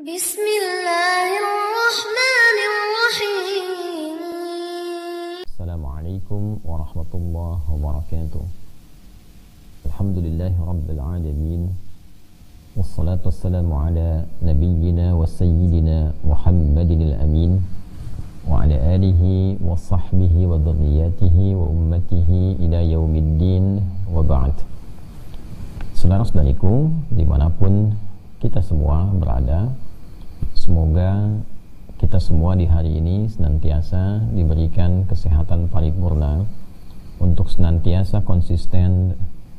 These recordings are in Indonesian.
Bismillahirrahmanirrahim. Assalamualaikum warahmatullahi wabarakatuh. Alhamdulillahi rabbil alamin. Wassalatu wassalamu ala nabiyyina wa sayyidina Muhammadin al-amin wa ala alihi wa sahbihi wa dhurriyyatihi wa ummatihi ila yaumiddin wa ba'd. Saudara-saudariku dimanapun kita semua berada, semoga kita semua di hari ini senantiasa diberikan kesehatan paripurna untuk senantiasa konsisten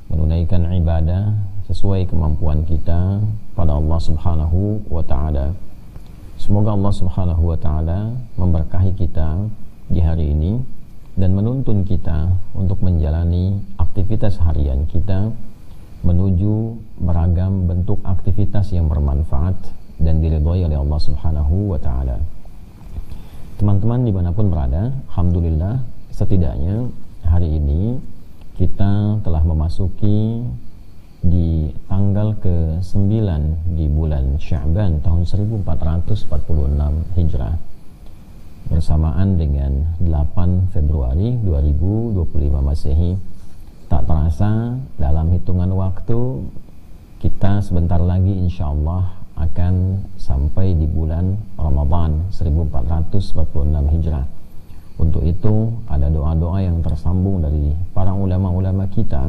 menunaikan ibadah sesuai kemampuan kita pada Allah Subhanahu wa ta'ala. Semoga Allah Subhanahu wa ta'ala memberkahi kita di hari ini dan menuntun kita untuk menjalani aktivitas harian kita menuju beragam bentuk aktivitas yang bermanfaat dan diridhai oleh Allah Subhanahu wa ta'ala. Teman-teman dimanapun berada, alhamdulillah setidaknya hari ini kita telah memasuki di tanggal ke-9 di bulan Sya'ban tahun 1446 Hijrah bersamaan dengan 8 Februari 2025 Masehi. Tak terasa dalam hitungan waktu kita sebentar lagi insyaallah akan sampai di bulan Ramadan 1446 Hijrah. Untuk itu ada doa-doa yang tersambung dari para ulama-ulama kita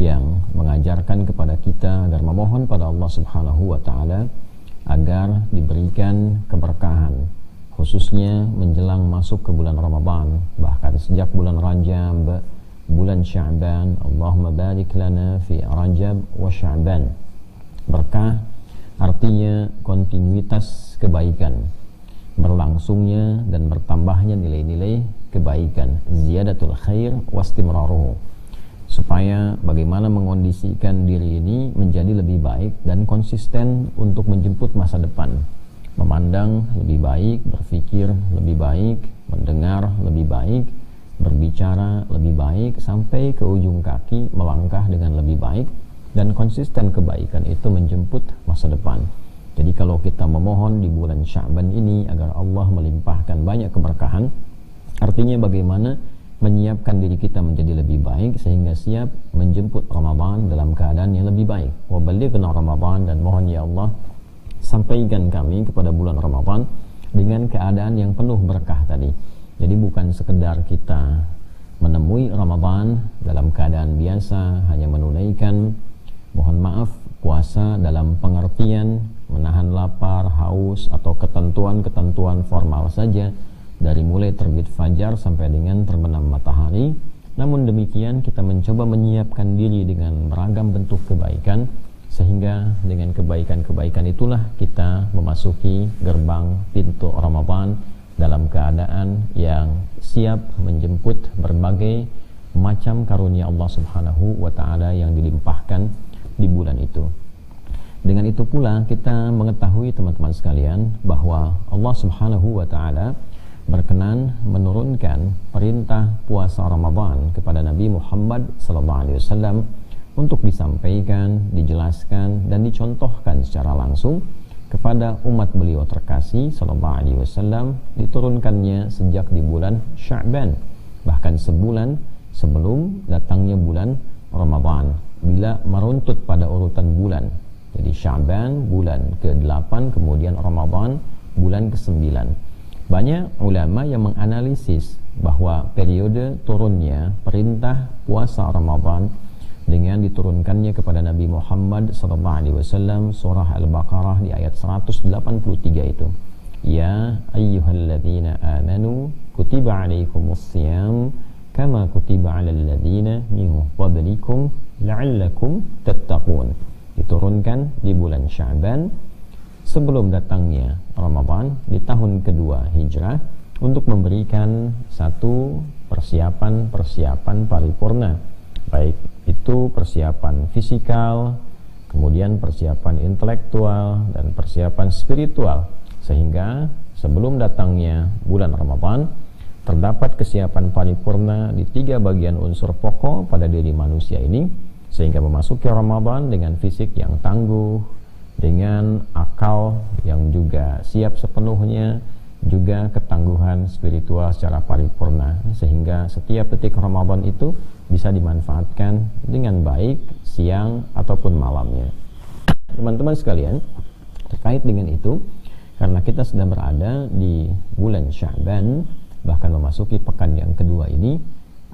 yang mengajarkan kepada kita agar memohon pada Allah Subhanahu wa ta'ala agar diberikan keberkahan, khususnya menjelang masuk ke bulan Ramadan, bahkan sejak bulan Rajab, bulan Sya'ban. Allahumma barik lana fi Rajab wa Sya'ban. Berkah artinya kontinuitas kebaikan, berlangsungnya dan bertambahnya nilai-nilai kebaikan, ziyadatul khair wastimraruhu, supaya bagaimana mengondisikan diri ini menjadi lebih baik dan konsisten untuk menjemput masa depan, memandang lebih baik, berpikir lebih baik, mendengar lebih baik, berbicara lebih baik, sampai ke ujung kaki melangkah dengan lebih baik, dan konsisten kebaikan itu menjemput masa depan. Jadi kalau kita memohon di bulan Sya'ban ini agar Allah melimpahkan banyak keberkahan, artinya bagaimana menyiapkan diri kita menjadi lebih baik sehingga siap menjemput Ramadan dalam keadaan yang lebih baik. Wa balighna Ramadan, dan mohon ya Allah sampaikan kami kepada bulan Ramadan dengan keadaan yang penuh berkah tadi. Jadi bukan sekedar kita menemui Ramadan dalam keadaan biasa, hanya menunaikan, mohon maaf, puasa dalam pengertian menahan lapar, haus, atau ketentuan-ketentuan formal saja dari mulai terbit fajar sampai dengan terbenam matahari. Namun demikian kita mencoba menyiapkan diri dengan beragam bentuk kebaikan, sehingga dengan kebaikan-kebaikan itulah kita memasuki gerbang pintu Ramadan dalam keadaan yang siap menjemput berbagai macam karunia Allah Subhanahu wa ta'ala yang dilimpahkan di bulan itu. Dengan itu pula kita mengetahui teman-teman sekalian bahwa Allah Subhanahu wa ta'ala berkenan menurunkan perintah puasa Ramadan kepada Nabi Muhammad SAW untuk disampaikan, dijelaskan, dan dicontohkan secara langsung kepada umat beliau terkasih SAW. Diturunkannya sejak di bulan Sya'ban, bahkan sebulan sebelum datangnya bulan Ramadan, bila meruntut pada urutan bulan. Jadi Sya'ban bulan ke-8, kemudian Ramadan bulan ke-9. Banyak ulama yang menganalisis bahwa periode turunnya perintah puasa Ramadan dengan diturunkannya kepada Nabi Muhammad SAW surah Al-Baqarah di ayat 183 itu, ya ayyuhalladzina amanu kutiba alaikumussyam kama kutiba alal ladzina min qablikum la'allakum tattaqun. Diturunkan di bulan Sya'ban sebelum datangnya Ramadan di tahun kedua Hijrah untuk memberikan satu persiapan paripurna, baik itu persiapan fisikal, kemudian persiapan intelektual, dan persiapan spiritual, sehingga sebelum datangnya bulan Ramadan terdapat kesiapan paripurna di 3 bagian unsur pokok pada diri manusia ini, sehingga memasuki Ramadan dengan fisik yang tangguh, dengan akal yang juga siap sepenuhnya, juga ketangguhan spiritual secara paripurna, sehingga setiap detik Ramadan itu bisa dimanfaatkan dengan baik siang ataupun malamnya. Teman-teman sekalian, terkait dengan itu, karena kita sedang berada di bulan Sya'ban, bahkan memasuki pekan yang kedua ini,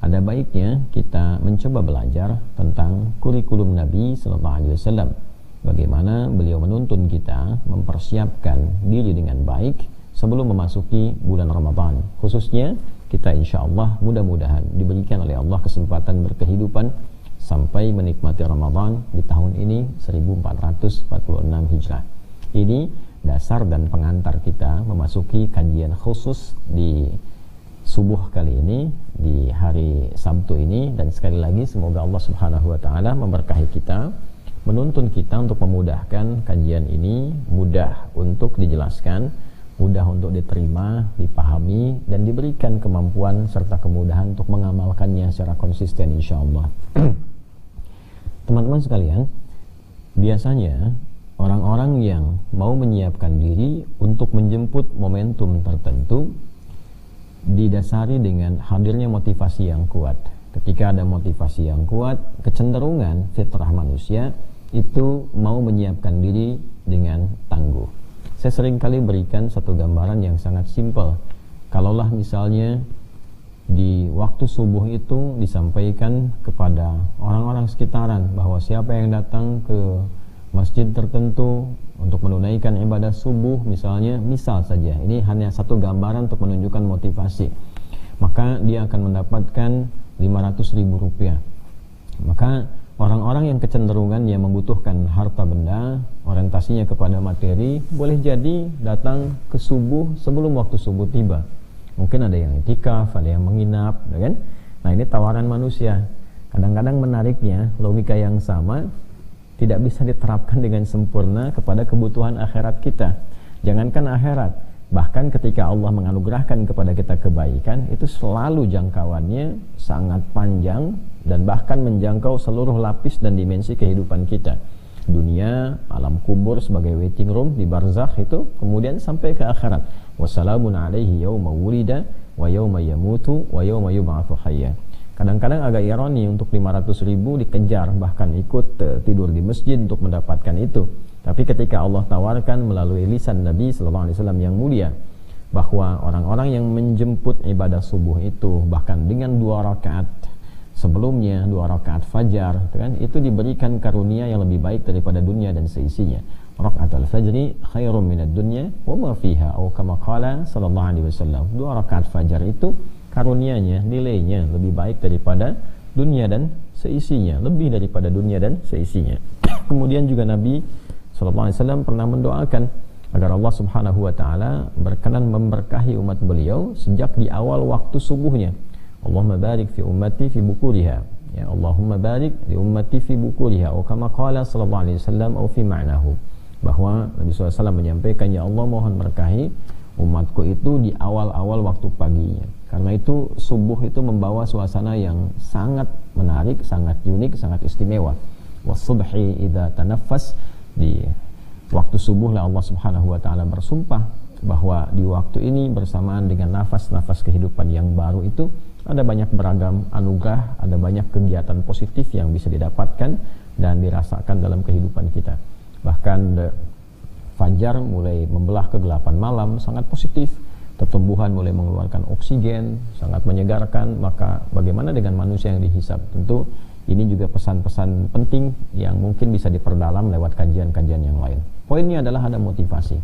ada baiknya kita mencoba belajar tentang kurikulum Nabi SAW. Bagaimana beliau menuntun kita mempersiapkan diri dengan baik sebelum memasuki bulan Ramadan. Khususnya kita insya Allah mudah-mudahan diberikan oleh Allah kesempatan berkehidupan sampai menikmati Ramadan di tahun ini 1446 Hijrah. Ini dasar dan pengantar kita memasuki kajian khusus di subuh kali ini, di hari Sabtu ini. Dan sekali lagi semoga Allah Subhanahu wa taala memberkahi kita, menuntun kita untuk memudahkan kajian ini, mudah untuk dijelaskan, mudah untuk diterima, dipahami, dan diberikan kemampuan serta kemudahan untuk mengamalkannya secara konsisten insyaallah. Teman-teman sekalian, biasanya orang-orang yang mau menyiapkan diri untuk menjemput momentum tertentu didasari dengan hadirnya motivasi yang kuat. Ketika ada motivasi yang kuat, kecenderungan fitrah manusia itu mau menyiapkan diri dengan tangguh. Saya sering kali berikan satu gambaran yang sangat simpel. Kalaulah misalnya di waktu subuh itu disampaikan kepada orang-orang sekitaran bahwa siapa yang datang ke masjid tertentu untuk menunaikan ibadah subuh misalnya, misal saja, ini hanya satu gambaran untuk menunjukkan motivasi, maka dia akan mendapatkan 500.000 rupiah. Maka orang-orang yang kecenderungan yang membutuhkan harta benda, orientasinya kepada materi, boleh jadi datang ke subuh sebelum waktu subuh tiba. Mungkin ada yang itikaf, ada yang menginap, kan? Nah, ini tawaran manusia. Kadang-kadang menariknya, logika yang sama tidak bisa diterapkan dengan sempurna kepada kebutuhan akhirat kita. Jangankan akhirat, bahkan ketika Allah menganugerahkan kepada kita kebaikan, itu selalu jangkauannya sangat panjang dan bahkan menjangkau seluruh lapis dan dimensi kehidupan kita. Dunia, alam kubur sebagai waiting room di barzakh itu, kemudian sampai ke akhirat. Wassalamun alaihi yawma wulida wa yawma yamutu wa yawma yub'atsu hayya. Kadang-kadang agak ironi untuk 500.000 dikejar, bahkan ikut tidur di masjid untuk mendapatkan itu. Tapi ketika Allah tawarkan melalui lisan Nabi SAW yang mulia, bahwa orang-orang yang menjemput ibadah subuh itu bahkan dengan 2 rakaat sebelumnya, 2 rakaat fajar, itu diberikan karunia yang lebih baik daripada dunia dan seisinya. Rakaatul fajri khairum minad dunya wa ma fiha, atau kama qala sallallahu alaihi wasallam. 2 rakaat fajar itu karunianya, nilainya lebih baik daripada dunia dan seisinya, lebih daripada dunia dan seisinya. Kemudian juga Nabi SAW pernah mendoakan agar Allah Subhanahu wa taala berkenan memberkahi umat beliau sejak di awal waktu subuhnya. Allahumma barik fi ummati fi bukuriha. Ya Allahumma barik li ummati fi bukuriha, atau kama qala sallallahu alaihi wasallam, atau fi ma'nahu. Bahwa Nabi SAW menyampaikan, ya Allah mohon berkahi umatku itu di awal-awal waktu paginya. Karena itu subuh itu membawa suasana yang sangat menarik, sangat unik, sangat istimewa. Wasubhi idza tanaffas, di waktu subuh lah Allah Subhanahu wa taala bersumpah bahwa di waktu ini bersamaan dengan nafas-nafas kehidupan yang baru itu ada banyak beragam anugerah, ada banyak kegiatan positif yang bisa didapatkan dan dirasakan dalam kehidupan kita. Bahkan fajar mulai membelah kegelapan malam sangat positif, tumbuhan mulai mengeluarkan oksigen, sangat menyegarkan. Maka bagaimana dengan manusia yang dihisab? Tentu ini juga pesan-pesan penting yang mungkin bisa diperdalam lewat kajian-kajian yang lain. Poinnya adalah ada motivasi.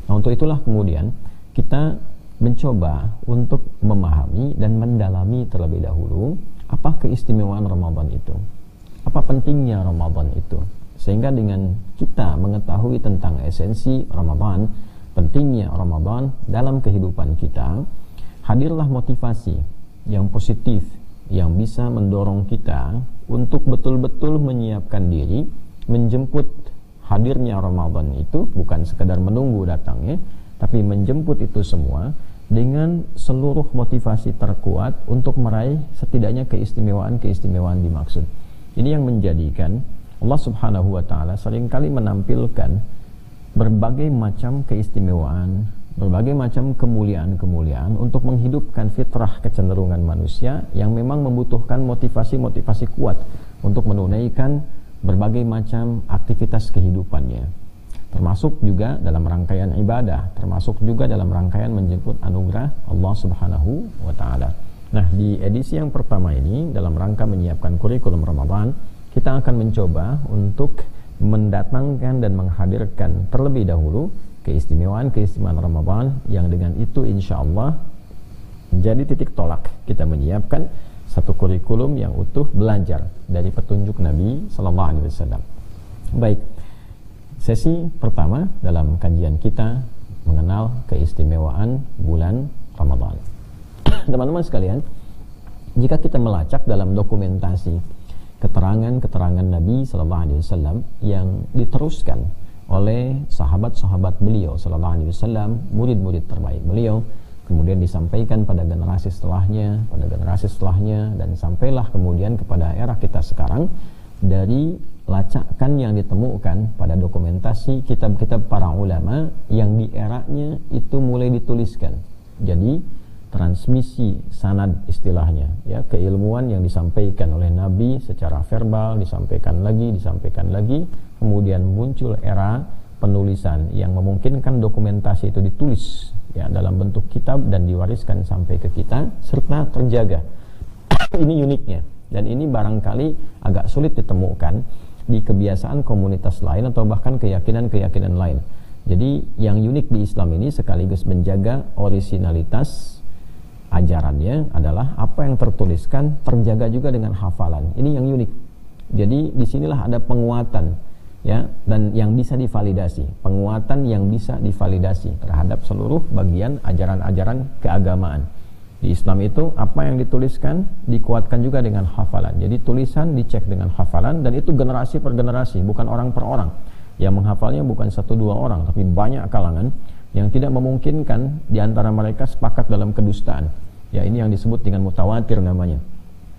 Nah, untuk itulah kemudian kita mencoba untuk memahami dan mendalami terlebih dahulu apa keistimewaan Ramadan itu, apa pentingnya Ramadan itu. Sehingga dengan kita mengetahui tentang esensi Ramadan, pentingnya Ramadan dalam kehidupan kita, hadirlah motivasi yang positif yang bisa mendorong kita untuk betul-betul menyiapkan diri menjemput hadirnya Ramadan itu, bukan sekedar menunggu datangnya, tapi menjemput itu semua dengan seluruh motivasi terkuat untuk meraih setidaknya keistimewaan-keistimewaan dimaksud. Ini yang menjadikan Allah Subhanahu wa taala seringkali menampilkan berbagai macam keistimewaan, berbagai macam kemuliaan-kemuliaan untuk menghidupkan fitrah kecenderungan manusia yang memang membutuhkan motivasi-motivasi kuat untuk menunaikan berbagai macam aktivitas kehidupannya, termasuk juga dalam rangkaian ibadah, termasuk juga dalam rangkaian menjemput anugerah Allah Subhanahu wa taala. Nah, di edisi yang pertama ini dalam rangka menyiapkan kurikulum Ramadan, kita akan mencoba untuk mendatangkan dan menghadirkan terlebih dahulu keistimewaan-keistimewaan Ramadan yang dengan itu insya Allah menjadi titik tolak kita menyiapkan satu kurikulum yang utuh belajar dari petunjuk Nabi Sallallahu Alaihi Wasallam. Baik, sesi pertama dalam kajian kita mengenal keistimewaan bulan Ramadan. Teman-teman sekalian, jika kita melacak dalam dokumentasi keterangan-keterangan Nabi Sallallahu Alaihi Wasallam yang diteruskan oleh sahabat-sahabat beliau Sallallahu Alaihi Wasallam, murid-murid terbaik beliau, kemudian disampaikan pada generasi setelahnya, dan sampailah kemudian kepada era kita sekarang. Dari lacakan yang ditemukan pada dokumentasi kitab-kitab para ulama yang di eranya itu mulai dituliskan. Jadi transmisi sanad istilahnya, ya, keilmuan yang disampaikan oleh Nabi secara verbal disampaikan lagi, kemudian muncul era penulisan yang memungkinkan dokumentasi itu ditulis, ya, dalam bentuk kitab dan diwariskan sampai ke kita serta terjaga. Ini uniknya, dan ini barangkali agak sulit ditemukan di kebiasaan komunitas lain atau bahkan keyakinan-keyakinan lain. Jadi yang unik di Islam ini sekaligus menjaga orisinalitas ajarannya adalah apa yang tertuliskan terjaga juga dengan hafalan. Ini yang unik. Jadi disinilah ada penguatan, ya, dan yang bisa divalidasi, penguatan yang bisa divalidasi terhadap seluruh bagian ajaran-ajaran keagamaan. Di Islam itu apa yang dituliskan dikuatkan juga dengan hafalan. Jadi tulisan dicek dengan hafalan, dan itu generasi per generasi, bukan orang per orang. Yang menghafalnya bukan 1-2 orang, tapi banyak kalangan yang tidak memungkinkan di antara mereka sepakat dalam kedustaan. Ya, ini yang disebut dengan mutawatir namanya.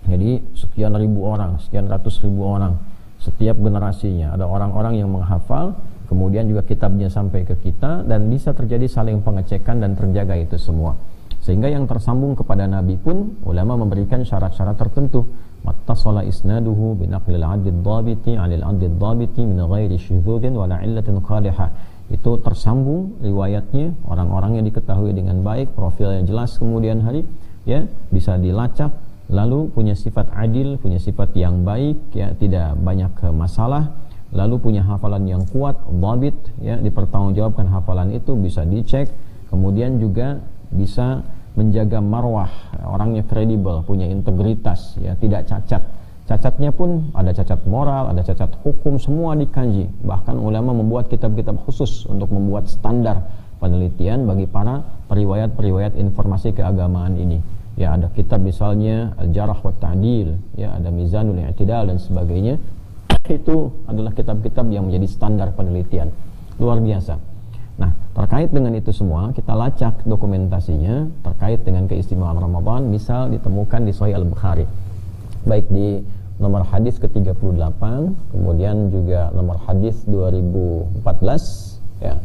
Jadi sekian ribu orang, sekian ratus ribu orang setiap generasinya ada orang-orang yang menghafal, kemudian juga kitabnya sampai ke kita, dan bisa terjadi saling pengecekan dan terjaga itu semua. Sehingga yang tersambung kepada Nabi pun ulama memberikan syarat-syarat tertentu. Mattasala isnaduhu binaqlil 'adid dhabiti 'anil 'adid dhabiti min ghairi syudzudin wala 'illatin qadihah. Itu tersambung riwayatnya, orang-orang yang diketahui dengan baik, profil yang jelas kemudian hari, ya, bisa dilacak, lalu punya sifat adil, punya sifat yang baik, ya, tidak banyak masalah, lalu punya hafalan yang kuat, dhabit, ya, dipertanggungjawabkan hafalan itu, bisa dicek, kemudian juga bisa menjaga marwah, orangnya kredibel, punya integritas, ya, tidak cacat. Cacatnya pun ada cacat moral, ada cacat hukum, semua dikanji. Bahkan ulama membuat kitab-kitab khusus untuk membuat standar penelitian bagi para periwayat-periwayat informasi keagamaan ini. Ya, ada kitab misalnya Al-Jarh wa Ta'dil, ya, ada Mizanul I'tidal dan sebagainya. Itu adalah kitab-kitab yang menjadi standar penelitian. Luar biasa. Nah, terkait dengan itu semua, kita lacak dokumentasinya terkait dengan keistimewaan Ramadan, misal ditemukan di Sahih Al-Bukhari. Baik di nomor hadis ke-38, kemudian juga nomor hadis 2014, ya.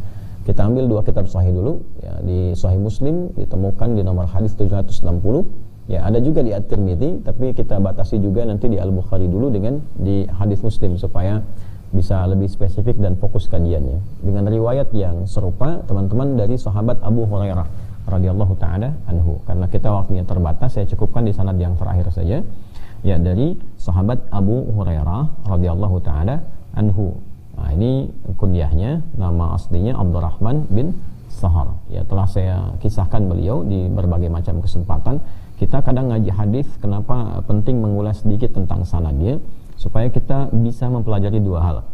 Kita ambil 2 kitab sahih dulu, ya. Di Sahih Muslim ditemukan di nomor hadis 760, ya, ada juga di At-Tirmidzi, tapi kita batasi juga nanti di Al-Bukhari dulu dengan di hadis Muslim supaya bisa lebih spesifik dan fokus kajiannya. Dengan riwayat yang serupa, teman-teman, dari sahabat Abu Hurairah radhiyallahu taala anhu. Karena kita waktunya terbatas, saya cukupkan di sanad yang terakhir saja. Ya, dari sahabat Abu Hurairah radhiyallahu taala anhu. Nah, ini kunyahnya, nama aslinya Abdurrahman bin Sahar. Ya, telah saya kisahkan beliau di berbagai macam kesempatan. Kita kadang ngaji hadis, kenapa penting mengulas sedikit tentang sanadnya supaya kita bisa mempelajari 2 hal.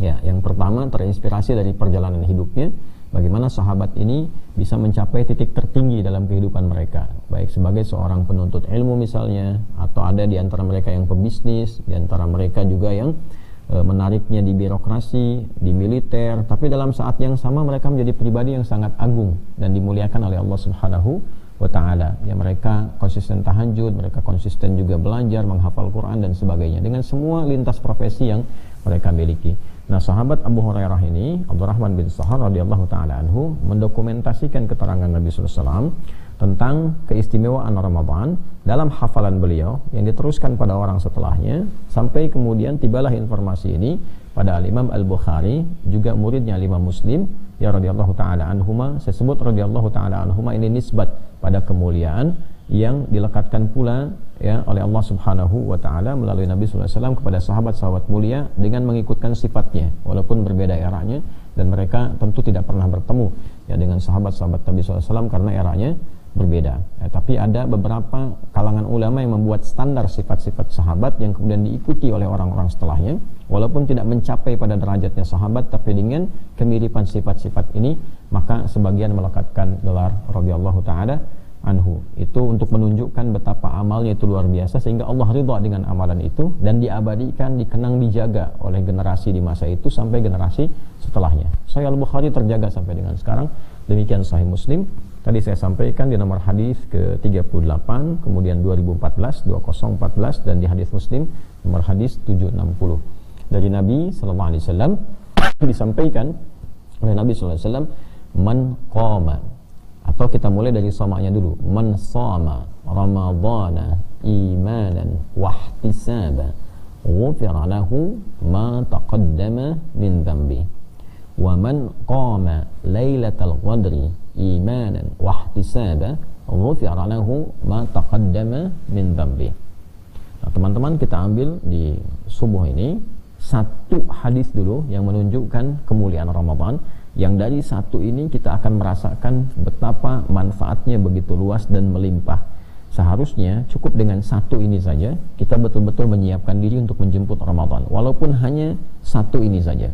Ya, yang pertama terinspirasi dari perjalanan hidupnya, bagaimana sahabat ini bisa mencapai titik tertinggi dalam kehidupan mereka, baik sebagai seorang penuntut ilmu misalnya, atau ada di antara mereka yang pebisnis, di antara mereka juga yang menariknya di birokrasi, di militer, tapi dalam saat yang sama mereka menjadi pribadi yang sangat agung dan dimuliakan oleh Allah Subhanahu wa ta'ala. Ya, mereka konsisten tahajud, mereka konsisten juga belajar, menghafal Quran dan sebagainya, dengan semua lintas profesi yang mereka miliki. Nah, sahabat Abu Hurairah ini, Abdurrahman bin Sahar radhiyallahu ta'ala anhu, mendokumentasikan keterangan Nabi SAW tentang keistimewaan Ramadan dalam hafalan beliau yang diteruskan pada orang setelahnya, sampai kemudian tibalah informasi ini pada Al-Imam Al-Bukhari, juga muridnya Imam Muslim, ya radhiyallahu ta'ala anhuma. Saya sebut radhiyallahu ta'ala anhuma ini nisbat pada kemuliaan yang dilekatkan pula ya oleh Allah Subhanahu wa taala melalui Nabi sallallahu alaihi wasallam kepada sahabat-sahabat mulia dengan mengikutkan sifatnya walaupun berbeda eranya, dan mereka tentu tidak pernah bertemu ya dengan sahabat-sahabat Nabi sallallahu alaihi wasallam karena eranya berbeda. Tapi ada beberapa kalangan ulama yang membuat standar sifat-sifat sahabat yang kemudian diikuti oleh orang-orang setelahnya, walaupun tidak mencapai pada derajatnya sahabat, tapi dengan kemiripan sifat-sifat ini maka sebagian melekatkan gelar radhiyallahu taala anhu. Itu untuk menunjukkan betapa amalnya itu luar biasa, sehingga Allah ridha dengan amalan itu dan diabadikan, dikenang, dijaga oleh generasi di masa itu sampai generasi setelahnya. Sahih Al-Bukhari terjaga sampai dengan sekarang. Demikian Sahih Muslim. Tadi saya sampaikan di nomor hadis ke-38, kemudian 2014 dan di hadis Muslim nomor hadis 760. Dari Nabi sallallahu alaihi wasallam disampaikan oleh Nabi sallallahu alaihi wasallam, man qama, atau kita mulai dari somaknya dulu, man shama ramadhana imanan wahtisaba ghufira lahu ma taqaddama min dhanbi, wa man qama lailatal qadri imanan wahtisaba ghufira lahu ma taqaddama min dhanbi. Nah, teman-teman, kita ambil di subuh ini satu hadis dulu yang menunjukkan kemuliaan Ramadan. Yang dari satu ini kita akan merasakan betapa manfaatnya begitu luas dan melimpah. Seharusnya cukup dengan satu ini saja kita betul-betul menyiapkan diri untuk menjemput Ramadan, walaupun hanya satu ini saja.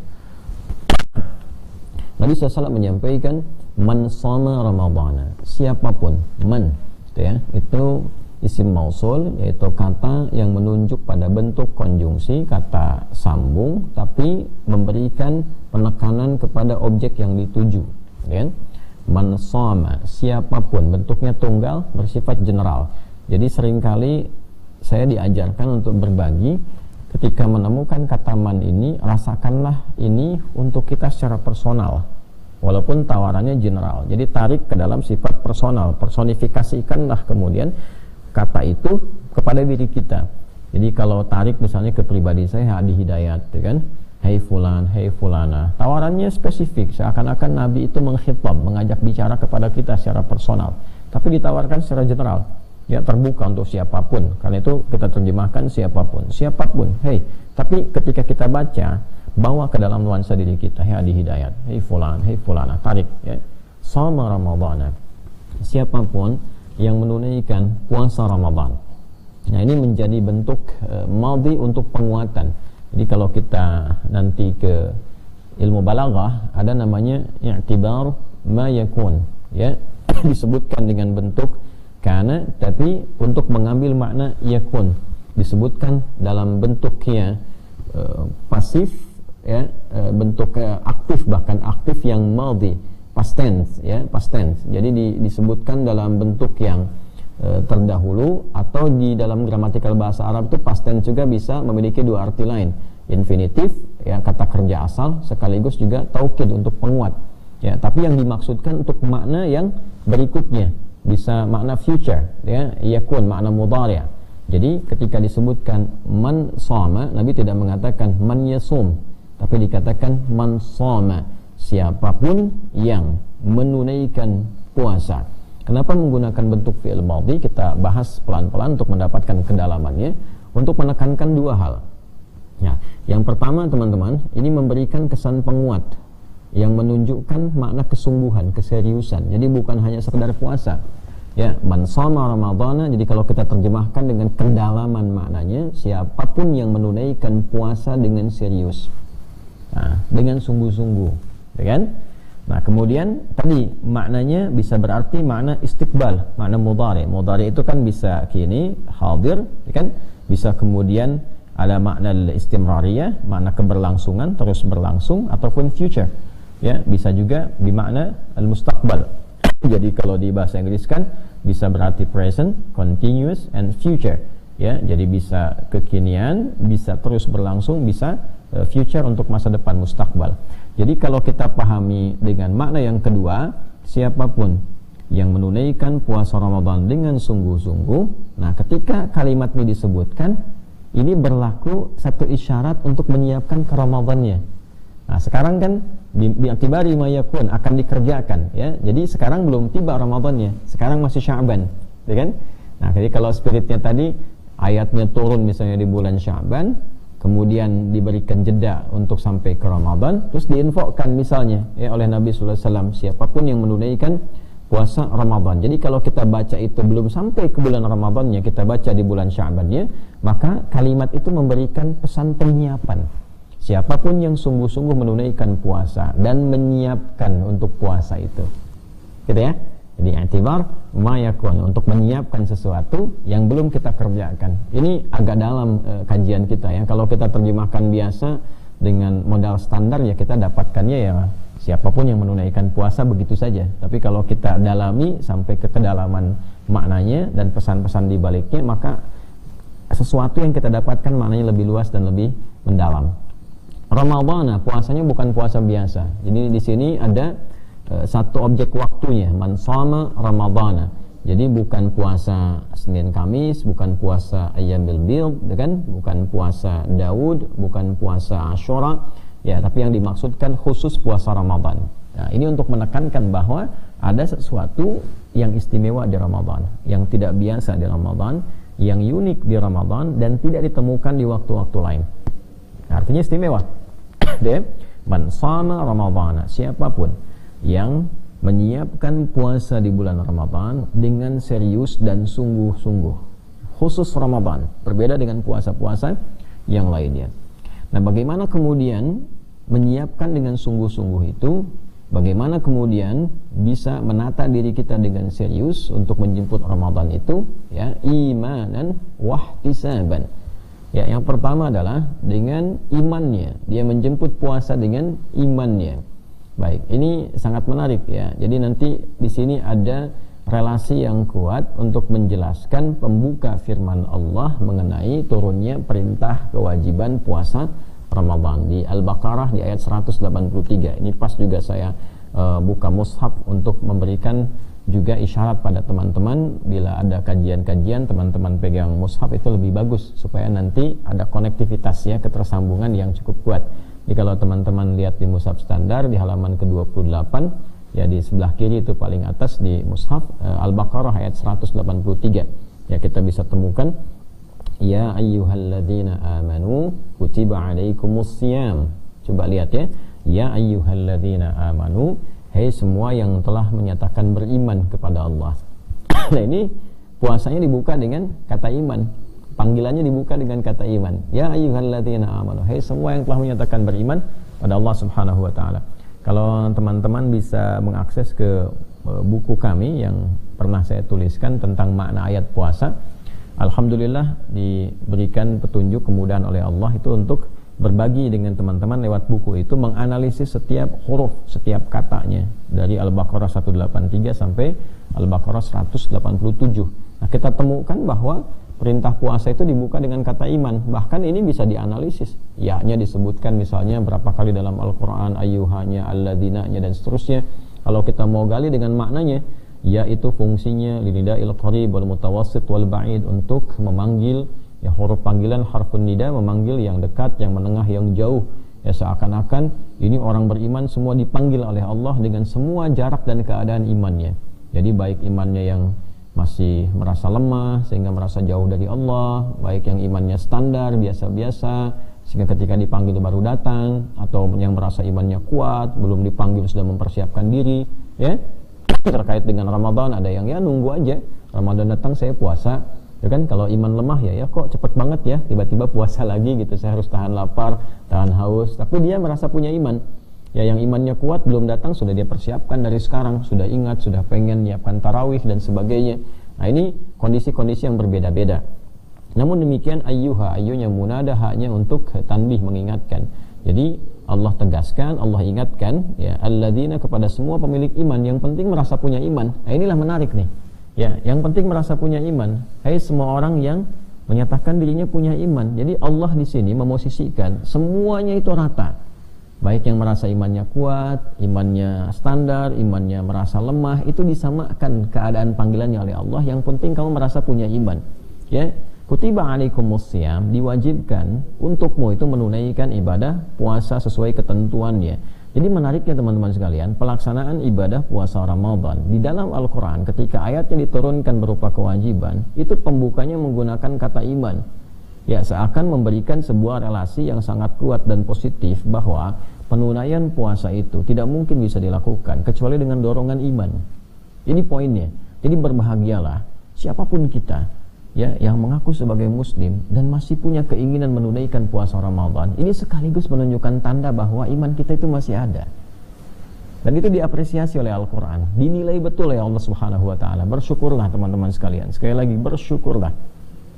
Nabi SAW menyampaikan, man shama Ramadana, siapapun, man itu isim mausul, yaitu kata yang menunjuk pada bentuk konjungsi, kata sambung, tapi memberikan penekanan kepada objek yang dituju, kan? Man shama, siapapun, bentuknya tunggal, bersifat general. Jadi seringkali saya diajarkan untuk berbagi, ketika menemukan kata man ini, rasakanlah ini untuk kita secara personal, walaupun tawarannya general. Jadi tarik ke dalam sifat personal, personifikasikanlah kemudian kata itu kepada diri kita. Jadi kalau tarik misalnya ke pribadi saya, Hadi Hidayat, kan? Hei fulan, hei fulana. Tawarannya spesifik, seakan-akan Nabi itu mengkhitab, mengajak bicara kepada kita secara personal. Tapi ditawarkan secara general, ya, terbuka untuk siapapun. Karena itu kita terjemahkan siapapun, siapapun. Hei, tapi ketika kita baca, bawa ke dalam nuansa diri kita. Hei Hadi Hidayat, hei fulan, hei fulana. Tarik, ya. Shama Ramadhana, siapapun yang menunaikan puasa Ramadan. Nah, ini menjadi bentuk madhi untuk penguatan. Jadi kalau kita nanti ke ilmu balaghah, ada namanya i'tibar ma yakun, ya. Disebutkan dengan bentuk kana, tapi untuk mengambil makna yakun disebutkan dalam bentuknya pasif, ya, bentuk aktif, bahkan aktif yang madhi, past tense, ya, past tense. Jadi disebutkan dalam bentuk yang terdahulu, atau di dalam gramatikal bahasa Arab itu past tense juga bisa memiliki dua arti lain. Infinitif, ya, kata kerja asal, sekaligus juga taukid untuk penguat. Ya, tapi yang dimaksudkan untuk makna yang berikutnya, bisa makna future, ya, yakun, makna mudhari'. Jadi ketika disebutkan man shama, Nabi tidak mengatakan man yasum, tapi dikatakan man shama, siapapun yang menunaikan puasa. Kenapa menggunakan bentuk fi'il madhi? Kita bahas pelan-pelan untuk mendapatkan kedalamannya, untuk menekankan dua hal. Ya, yang pertama, teman-teman, ini memberikan kesan penguat yang menunjukkan makna kesungguhan, keseriusan. Jadi bukan hanya sekedar puasa. Ya, man shama Ramadhana, jadi kalau kita terjemahkan dengan kedalaman maknanya, siapapun yang menunaikan puasa dengan serius. Nah, dengan sungguh-sungguh, ya kan? Nah, kemudian tadi maknanya bisa berarti makna istiqbal, makna mudhari. Mudhari itu kan bisa kini, hadir, ya kan? Bisa kemudian ada makna istimrariyah, makna keberlangsungan, terus berlangsung, ataupun future. Ya, bisa juga bermakna al-mustaqbal. Jadi kalau di bahasa Inggris kan bisa berarti present, continuous, and future. Ya, jadi bisa kekinian, bisa terus berlangsung, bisa future untuk masa depan, mustakbal. Jadi kalau kita pahami dengan makna yang kedua, siapapun yang menunaikan puasa Ramadan dengan sungguh-sungguh, nah ketika kalimat ini disebutkan, ini berlaku satu isyarat untuk menyiapkan ke Ramadannya. Nah sekarang kan bi'atibari ma yakun, akan dikerjakan, ya. Jadi sekarang belum tiba Ramadannya, sekarang masih Sya'ban, ya kan? Nah jadi kalau spiritnya tadi ayatnya turun misalnya di bulan Sya'ban, kemudian diberikan jeda untuk sampai ke Ramadan, terus diinfokan misalnya ya oleh Nabi sallallahu alaihi wasallam, siapapun yang menunaikan puasa Ramadan. Jadi kalau kita baca itu belum sampai ke bulan Ramadannya, kita baca di bulan Sya'bannya, maka kalimat itu memberikan pesan penyiapan. Siapapun yang sungguh-sungguh menunaikan puasa dan menyiapkan untuk puasa itu, gitu ya. Jadi i'tibar ma yakun, untuk menyiapkan sesuatu yang belum kita kerjakan. Ini agak dalam kajian kita ya. Kalau kita terjemahkan biasa dengan modal standar ya kita dapatkannya ya siapapun yang menunaikan puasa begitu saja. Tapi kalau kita dalami sampai ke kedalaman maknanya dan pesan-pesan di baliknya, maka sesuatu yang kita dapatkan maknanya lebih luas dan lebih mendalam. Ramadhana, puasanya bukan puasa biasa. Jadi di sini ada satu objek waktunya, man shama Ramadhana. Jadi bukan puasa Senin Kamis, bukan puasa Ayyamil Bid, kan? Bukan puasa Daud, bukan puasa Asyura, ya, tapi yang dimaksudkan khusus puasa Ramadan. Nah, ini untuk menekankan bahwa ada sesuatu yang istimewa di Ramadan, yang tidak biasa di Ramadan, yang unik di Ramadan dan tidak ditemukan di waktu-waktu lain. Nah, artinya istimewa. Man shama Ramadhana, siapapun yang menyiapkan puasa di bulan Ramadan dengan serius dan sungguh-sungguh, khusus Ramadan, berbeda dengan puasa-puasa yang lainnya. Nah, bagaimana kemudian menyiapkan dengan sungguh-sungguh itu? Bagaimana kemudian bisa menata diri kita dengan serius untuk menjemput Ramadan itu? Ya, imanan wahtisaban. Ya, yang pertama adalah dengan imannya. Dia menjemput puasa dengan imannya. Baik, ini sangat menarik ya. Jadi nanti di sini ada relasi yang kuat untuk menjelaskan pembuka firman Allah mengenai turunnya perintah kewajiban puasa Ramadan di Al-Baqarah di ayat 183. Ini pas juga saya buka mushaf untuk memberikan juga isyarat pada teman-teman, bila ada kajian-kajian teman-teman pegang mushaf itu lebih bagus supaya nanti ada konektivitas ya, ketersambungan yang cukup kuat. Jadi kalau teman-teman lihat di mushaf standar di halaman ke-28 ya, di sebelah kiri itu paling atas di mushaf Al-Baqarah ayat 183 ya, kita bisa temukan ya ayyuhalladzina amanu kutiba alaikumussyam. Coba lihat ya, ya ayyuhalladzina amanu, hei semua yang telah menyatakan beriman kepada Allah. Nah, ini puasanya dibuka dengan kata iman. Panggilannya dibuka dengan kata iman. Ya ayyuhalladzina amanu, hei semua yang telah menyatakan beriman pada Allah Subhanahu wa taala. Kalau teman-teman bisa mengakses ke buku kami yang pernah saya tuliskan tentang makna ayat puasa, alhamdulillah diberikan petunjuk kemudahan oleh Allah itu untuk berbagi dengan teman-teman lewat buku itu, menganalisis setiap huruf, setiap katanya dari Al-Baqarah 183 sampai Al-Baqarah 187. Nah, kita temukan bahwa perintah puasa itu dibuka dengan kata iman. Bahkan ini bisa dianalisis. Ya-nya disebutkan misalnya berapa kali dalam Al-Quran, ayyuhanya, alladzina-nya, dan seterusnya. Kalau kita mau gali dengan maknanya, ya itu fungsinya linida'il qarib wal mutawassit wal ba'id, untuk memanggil ya, huruf panggilan harfun nida, memanggil yang dekat, yang menengah, yang jauh. Ya, seakan-akan ini orang beriman semua dipanggil oleh Allah dengan semua jarak dan keadaan imannya. Jadi baik imannya yang masih merasa lemah sehingga merasa jauh dari Allah, baik yang imannya standar biasa-biasa sehingga ketika dipanggil baru datang, atau yang merasa imannya kuat belum dipanggil sudah mempersiapkan diri ya. Terkait dengan Ramadan ada yang ya nunggu aja Ramadan datang saya puasa ya kan. Kalau iman lemah ya kok cepet banget ya tiba-tiba puasa lagi gitu, saya harus tahan lapar, tahan haus. Tapi dia merasa punya iman ya, yang imannya kuat belum datang sudah dia persiapkan dari sekarang, sudah ingat, sudah pengen menyiapkan tarawih dan sebagainya. Nah, ini kondisi-kondisi yang berbeda-beda. Namun demikian ayyuha, ayyunya munada, haknya untuk tanbih, mengingatkan. Jadi Allah tegaskan, Allah ingatkan, ya, alladzina, kepada semua pemilik iman, yang penting merasa punya iman. Nah, inilah menarik nih. Ya, yang penting merasa punya iman. Hai semua orang yang menyatakan dirinya punya iman. Jadi Allah di sini memosisikan semuanya itu rata. Baik yang merasa imannya kuat, imannya standar, imannya merasa lemah, itu disamakan keadaan panggilannya oleh Allah. Yang penting kamu merasa punya iman. Ya, kutiba alaikumusiyam, diwajibkan untukmu itu menunaikan ibadah puasa sesuai ketentuannya. Jadi menariknya teman-teman sekalian, pelaksanaan ibadah puasa Ramadan di dalam Al-Quran ketika ayatnya diturunkan berupa kewajiban, itu pembukanya menggunakan kata iman. Ya, seakan memberikan sebuah relasi yang sangat kuat dan positif bahwa penunaian puasa itu tidak mungkin bisa dilakukan kecuali dengan dorongan iman. Ini poinnya. Jadi berbahagialah siapapun kita, ya, yang mengaku sebagai muslim dan masih punya keinginan menunaikan puasa Ramadan. Ini sekaligus menunjukkan tanda bahwa iman kita itu masih ada. Dan itu diapresiasi oleh Al-Quran, dinilai betul oleh Allah Subhanahu wa Ta'ala. Bersyukurlah teman-teman sekalian. Sekali lagi, bersyukurlah,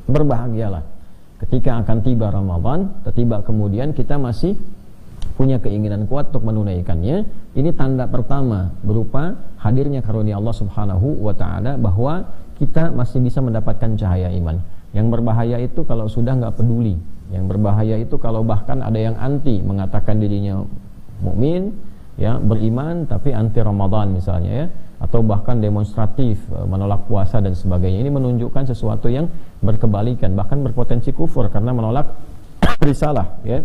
berbahagialah ketika akan tiba Ramadan, tiba kemudian kita masih punya keinginan kuat untuk menunaikannya. Ini tanda pertama berupa hadirnya karunia Allah Subhanahu wa Ta'ala bahwa kita masih bisa mendapatkan cahaya iman. Yang berbahaya itu kalau sudah nggak peduli. Yang berbahaya itu kalau bahkan ada yang anti, mengatakan dirinya mukmin, ya, beriman tapi anti Ramadan misalnya, ya, atau bahkan demonstratif menolak puasa dan sebagainya. Ini menunjukkan sesuatu yang berkebalikan, bahkan berpotensi kufur karena menolak risalah, ya.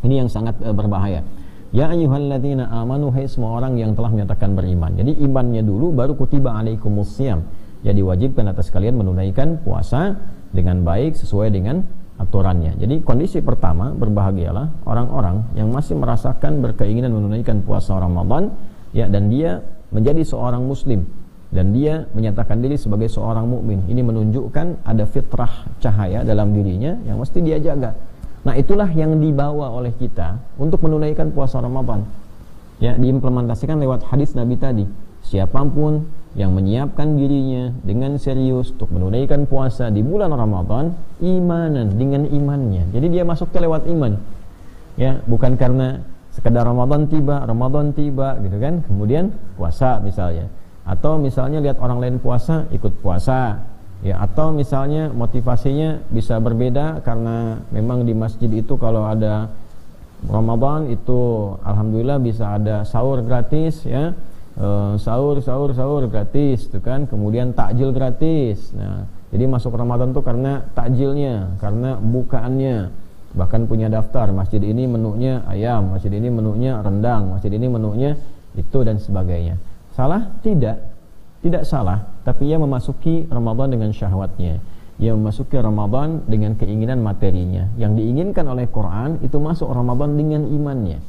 Ini yang sangat berbahaya. Ya ayyuhalladzina amanu, hai semua orang yang telah menyatakan beriman. Jadi imannya dulu baru kutiba alaikumusiyam. Ya, diwajibkan atas kalian menunaikan puasa dengan baik sesuai dengan aturannya. Jadi kondisi pertama, berbahagialah orang-orang yang masih merasakan berkeinginan menunaikan puasa Ramadan, ya, dan dia menjadi seorang muslim dan dia menyatakan diri sebagai seorang mukmin. Ini menunjukkan ada fitrah cahaya dalam dirinya yang mesti dia jaga. Nah, itulah yang dibawa oleh kita untuk menunaikan puasa Ramadan. Ya, diimplementasikan lewat hadis Nabi tadi. Siapapun yang menyiapkan dirinya dengan serius untuk menunaikan puasa di bulan Ramadan, imanan, dengan imannya. Jadi dia masuknya lewat iman. Ya, bukan karena sekedar Ramadan tiba gitu kan, kemudian puasa misalnya. Atau misalnya lihat orang lain puasa, ikut puasa. Ya, atau misalnya motivasinya bisa berbeda karena memang di masjid itu kalau ada Ramadan itu alhamdulillah bisa ada sahur gratis, ya. Sahur gratis tuh kan, kemudian takjil gratis. Nah, jadi masuk Ramadan tuh karena takjilnya, karena bukaannya. Bahkan punya daftar, masjid ini menunya ayam, masjid ini menunya rendang, masjid ini menunya itu dan sebagainya. Salah? Tidak salah, tapi ia memasuki Ramadan dengan syahwatnya. Ia memasuki Ramadan dengan keinginan materinya. Yang diinginkan oleh Quran itu masuk Ramadan dengan imannya,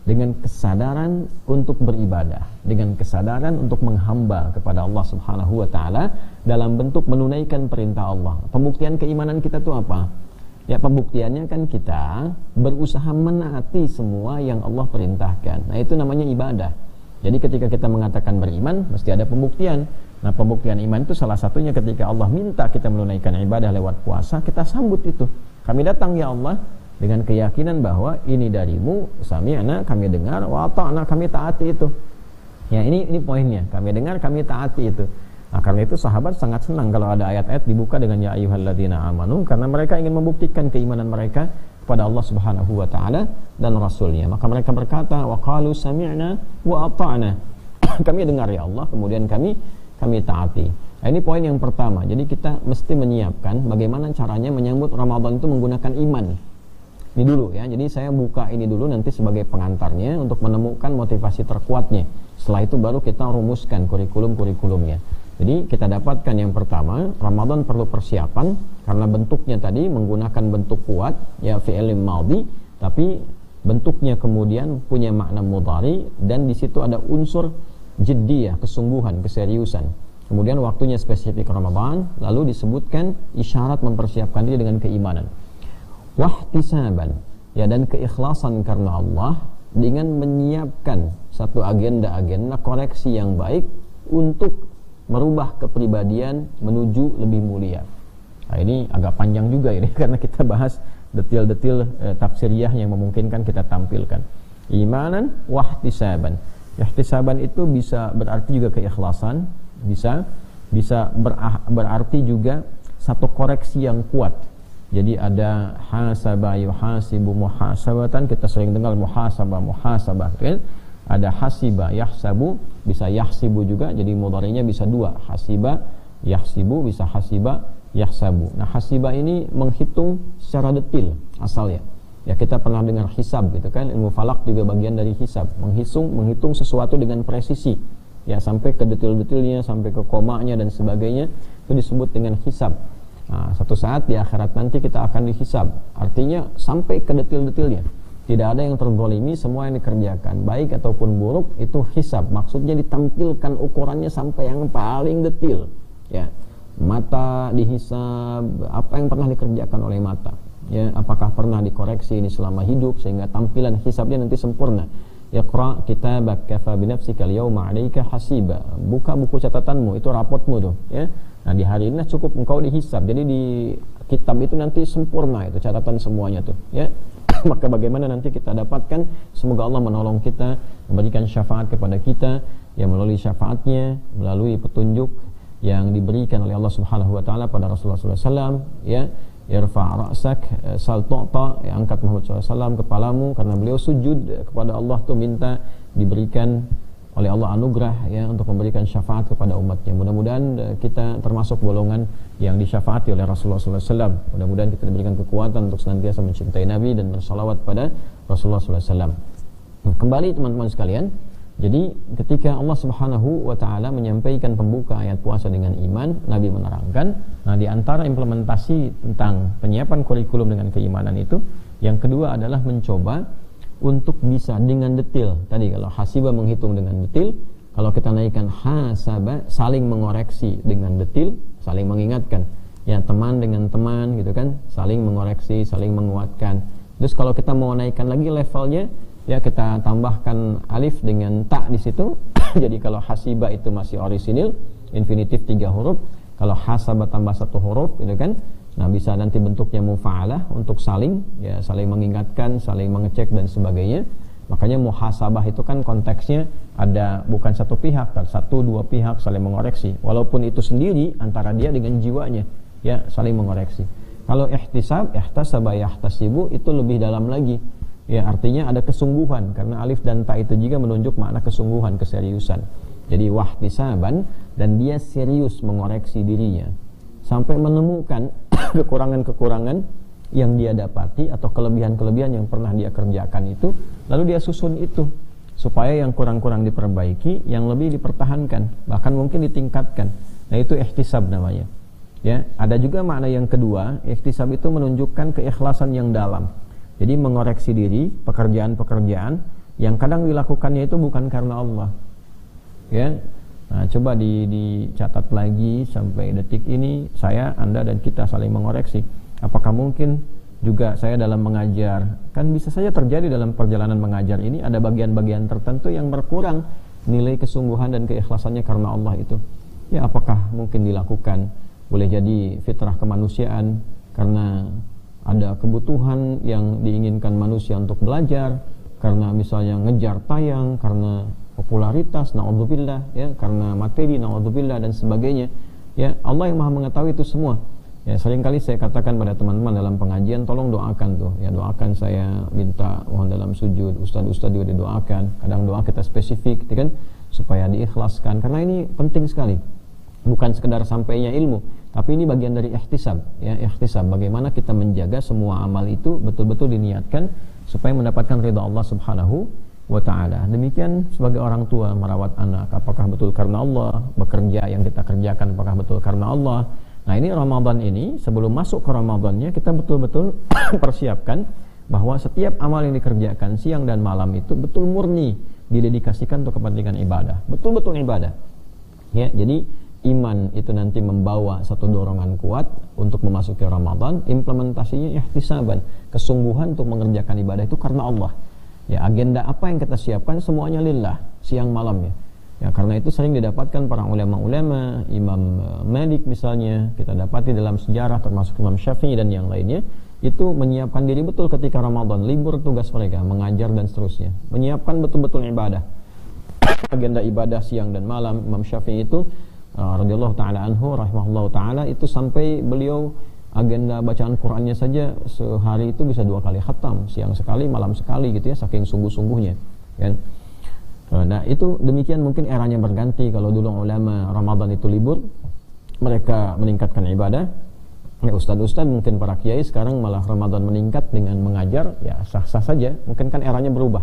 dengan kesadaran untuk beribadah, dengan kesadaran untuk menghamba kepada Allah Subhanahu wa Ta'ala dalam bentuk menunaikan perintah Allah. Pembuktian keimanan kita itu apa? Ya, pembuktiannya kan kita berusaha menaati semua yang Allah perintahkan. Nah, itu namanya ibadah. Jadi ketika kita mengatakan beriman, mesti ada pembuktian. Nah, pembuktian iman itu salah satunya ketika Allah minta kita menunaikan ibadah lewat puasa, kita sambut itu. Kami datang ya Allah dengan keyakinan bahwa ini darimu, sami'na, kami dengar, wa ata'na, kami taati itu. Ya, ini poinnya. Kami dengar, kami taati itu. Nah, karena itu sahabat sangat senang kalau ada ayat-ayat dibuka dengan ya ayyuhalladzina amanu, karena mereka ingin membuktikan keimanan mereka kepada Allah Subhanahu wa Ta'ala dan Rasulnya. Maka mereka berkata, wa qalu sami'na wa ata'na. Kami dengar ya Allah, kemudian kami taati. Nah, ini poin yang pertama. Jadi kita mesti menyiapkan bagaimana caranya menyambut Ramadan itu menggunakan iman. Ini dulu ya. Jadi saya buka ini dulu nanti sebagai pengantarnya untuk menemukan motivasi terkuatnya. Setelah itu baru kita rumuskan kurikulum-kurikulumnya. Jadi kita dapatkan yang pertama, Ramadan perlu persiapan karena bentuknya tadi menggunakan bentuk kuat, ya, fi'il madhi, tapi bentuknya kemudian punya makna mudhari dan di situ ada unsur jiddiyah, kesungguhan, keseriusan. Kemudian waktunya spesifik Ramadan, lalu disebutkan isyarat mempersiapkan diri dengan keimanan. Wahtisaban, ya, dan keikhlasan karena Allah dengan menyiapkan satu agenda-agenda koreksi yang baik untuk merubah kepribadian menuju lebih mulia. Nah, ini agak panjang juga ini karena kita bahas detil-detil tafsiriyah yang memungkinkan kita tampilkan. Imanan wahtisaban. Ihtisaban itu bisa berarti juga keikhlasan, bisa berarti juga satu koreksi yang kuat. Jadi ada hasaba yuhasibu muhasabatan, kita sering dengar muhasabah kan? Ada hasiba yahsabu, bisa yahsibu juga, jadi mudhari'nya bisa dua, hasiba yahsibu, bisa hasiba yahsabu. Nah, hasiba ini menghitung secara detil asalnya. Ya, kita pernah dengar hisab gitu kan, ilmu falak juga bagian dari hisab, menghitung sesuatu dengan presisi. Ya, sampai ke detil-detilnya, sampai ke komanya dan sebagainya, itu disebut dengan hisab. Nah, satu saat di akhirat nanti kita akan dihisab. Artinya sampai ke detil-detilnya. Tidak ada yang terzalimi, semua yang dikerjakan baik ataupun buruk itu hisab. Maksudnya ditampilkan ukurannya sampai yang paling detil. Ya. Mata dihisab, apa yang pernah dikerjakan oleh mata. Ya, apakah pernah dikoreksi ini selama hidup sehingga tampilan hisabnya nanti sempurna. Iqra kitabak kafa binafsika al-yawma 'alaika hasiba. Buka buku catatanmu, itu rapotmu tuh, ya. Nah, di hari ini cukup engkau dihisab. Jadi di kitab itu nanti sempurna itu catatan semuanya tuh, ya. Maka bagaimana nanti kita dapatkan? Semoga Allah menolong kita, memberikan syafaat kepada kita, yang melalui syafaatnya, melalui petunjuk yang diberikan oleh Allah Subhanahu wa taala pada Rasulullah sallallahu alaihi wasallam, ya. Irfa' ra'sak sal tu'ta, ya, angkat Muhammad SAW kepalamu, karena beliau sujud kepada Allah tuh minta diberikan oleh Allah anugerah, ya, untuk memberikan syafaat kepada umatnya. Mudah-mudahan kita termasuk golongan yang disyafaati oleh Rasulullah SAW. Mudah-mudahan kita diberikan kekuatan untuk senantiasa mencintai Nabi dan bersalawat pada Rasulullah SAW. Kembali teman-teman sekalian, jadi ketika Allah Subhanahu wa taala menyampaikan pembuka ayat puasa dengan iman, Nabi menerangkan, nah di antara implementasi tentang penyiapan kurikulum dengan keimanan itu, yang kedua adalah mencoba untuk bisa dengan detil. Tadi kalau hasiba menghitung dengan detil, kalau kita naikkan hasaba, saling mengoreksi dengan detil, saling mengingatkan. Ya, teman dengan teman gitu kan, saling mengoreksi, saling menguatkan. Terus kalau kita mau naikkan lagi levelnya, ya, kita tambahkan alif dengan ta di situ. Jadi kalau hasiba itu masih orisinil, infinitif 3 huruf. Kalau hasaba tambah 1 huruf gitu kan. Nah, bisa nanti bentuknya mufa'alah untuk saling, ya, saling mengingatkan, saling mengecek dan sebagainya. Makanya muhasabah itu kan konteksnya ada bukan satu pihak, tapi 1-2 pihak saling mengoreksi. Walaupun itu sendiri antara dia dengan jiwanya, ya, saling mengoreksi. Kalau ihtisab, ihtasaba yahtasibu, itu lebih dalam lagi. Ya, artinya ada kesungguhan, karena alif dan ta itu juga menunjuk makna kesungguhan, keseriusan. Jadi wahtisaban, dan dia serius mengoreksi dirinya sampai menemukan kekurangan-kekurangan yang dia dapati atau kelebihan-kelebihan yang pernah dia kerjakan itu, lalu dia susun itu supaya yang kurang-kurang diperbaiki, yang lebih dipertahankan, bahkan mungkin ditingkatkan. Nah, itu ihtisab namanya. Ya, ada juga makna yang kedua, ihtisab itu menunjukkan keikhlasan yang dalam. Jadi mengoreksi diri, pekerjaan-pekerjaan yang kadang dilakukannya itu bukan karena Allah. Ya. Nah, coba dicatat lagi sampai detik ini, saya, Anda dan kita saling mengoreksi. Apakah mungkin juga saya dalam mengajar, kan bisa saja terjadi dalam perjalanan mengajar ini ada bagian-bagian tertentu yang berkurang nilai kesungguhan dan keikhlasannya karena Allah itu. Ya, apakah mungkin dilakukan? Boleh jadi fitrah kemanusiaan, karena ada kebutuhan yang diinginkan manusia untuk belajar, karena misalnya ngejar tayang, karena popularitas, na'udzubillah, ya, karena materi, na'udzubillah, dan sebagainya. Ya, Allah yang Maha mengetahui itu semua. Ya, seringkali saya katakan pada teman-teman dalam pengajian, tolong doakan tuh, ya, doakan, saya minta mohon dalam sujud, ustaz-ustaz juga didoakan. Kadang doa kita spesifik, gitu kan, supaya diikhlaskan, karena ini penting sekali. Bukan sekedar sampainya ilmu, tapi ini bagian dari ihtisab, ya, ihtisab. Bagaimana kita menjaga semua amal itu betul-betul diniatkan supaya mendapatkan ridha Allah Subhanahu wa ta'ala. Demikian sebagai orang tua merawat anak, apakah betul karena Allah? Bekerja yang kita kerjakan apakah betul karena Allah? Nah, ini Ramadan ini, sebelum masuk ke Ramadannya, kita betul-betul persiapkan bahwa setiap amal yang dikerjakan siang dan malam itu betul murni didedikasikan untuk kepentingan ibadah, betul-betul ibadah. Ya, jadi iman itu nanti membawa satu dorongan kuat untuk memasuki Ramadan. Implementasinya ihtisaban, kesungguhan untuk mengerjakan ibadah itu karena Allah. Ya, agenda apa yang kita siapkan semuanya lillah, siang malamnya. Ya, karena itu sering didapatkan para ulama-ulama, Imam Malik misalnya, kita dapati dalam sejarah termasuk Imam Syafi'i dan yang lainnya, itu menyiapkan diri betul ketika Ramadan, libur tugas mereka, mengajar dan seterusnya, menyiapkan betul-betul ibadah, agenda ibadah siang dan malam. Imam Syafi'i itu radhiyallahu taala anhu rahimahullahu taala itu sampai beliau agenda bacaan Qur'annya saja sehari itu bisa 2 kali khatam, siang sekali, malam sekali gitu ya, saking sungguh-sungguhnya kan. Nah itu demikian, mungkin eranya berganti. Kalau dulu ulama Ramadan itu libur, mereka meningkatkan ibadah, ya ustadz-ustadz mungkin para kiai sekarang malah Ramadan meningkat dengan mengajar, ya sah-sah saja, mungkin kan eranya berubah,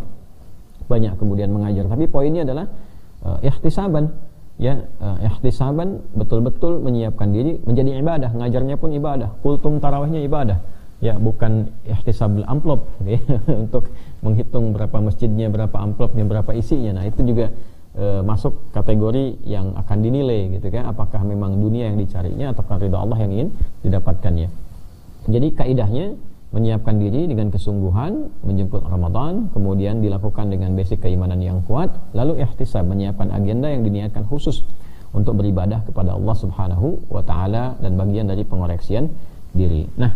banyak kemudian mengajar. Tapi poinnya adalah ihtisaban, ya ihtisaban, betul-betul menyiapkan diri menjadi ibadah, ngajarnya pun ibadah, kultum tarawihnya ibadah, ya bukan ihtisabul amplop ya, untuk menghitung berapa masjidnya, berapa amplopnya, berapa isinya. Nah itu juga masuk kategori yang akan dinilai gitu kan, apakah memang dunia yang dicarinya ataukah ridha Allah yang ingin didapatkannya. Jadi kaidahnya menyiapkan diri dengan kesungguhan menjemput Ramadan, kemudian dilakukan dengan basic keimanan yang kuat, lalu ihtisab, menyiapkan agenda yang diniatkan khusus untuk beribadah kepada Allah Subhanahu wa taala dan bagian dari pengoreksian diri. Nah,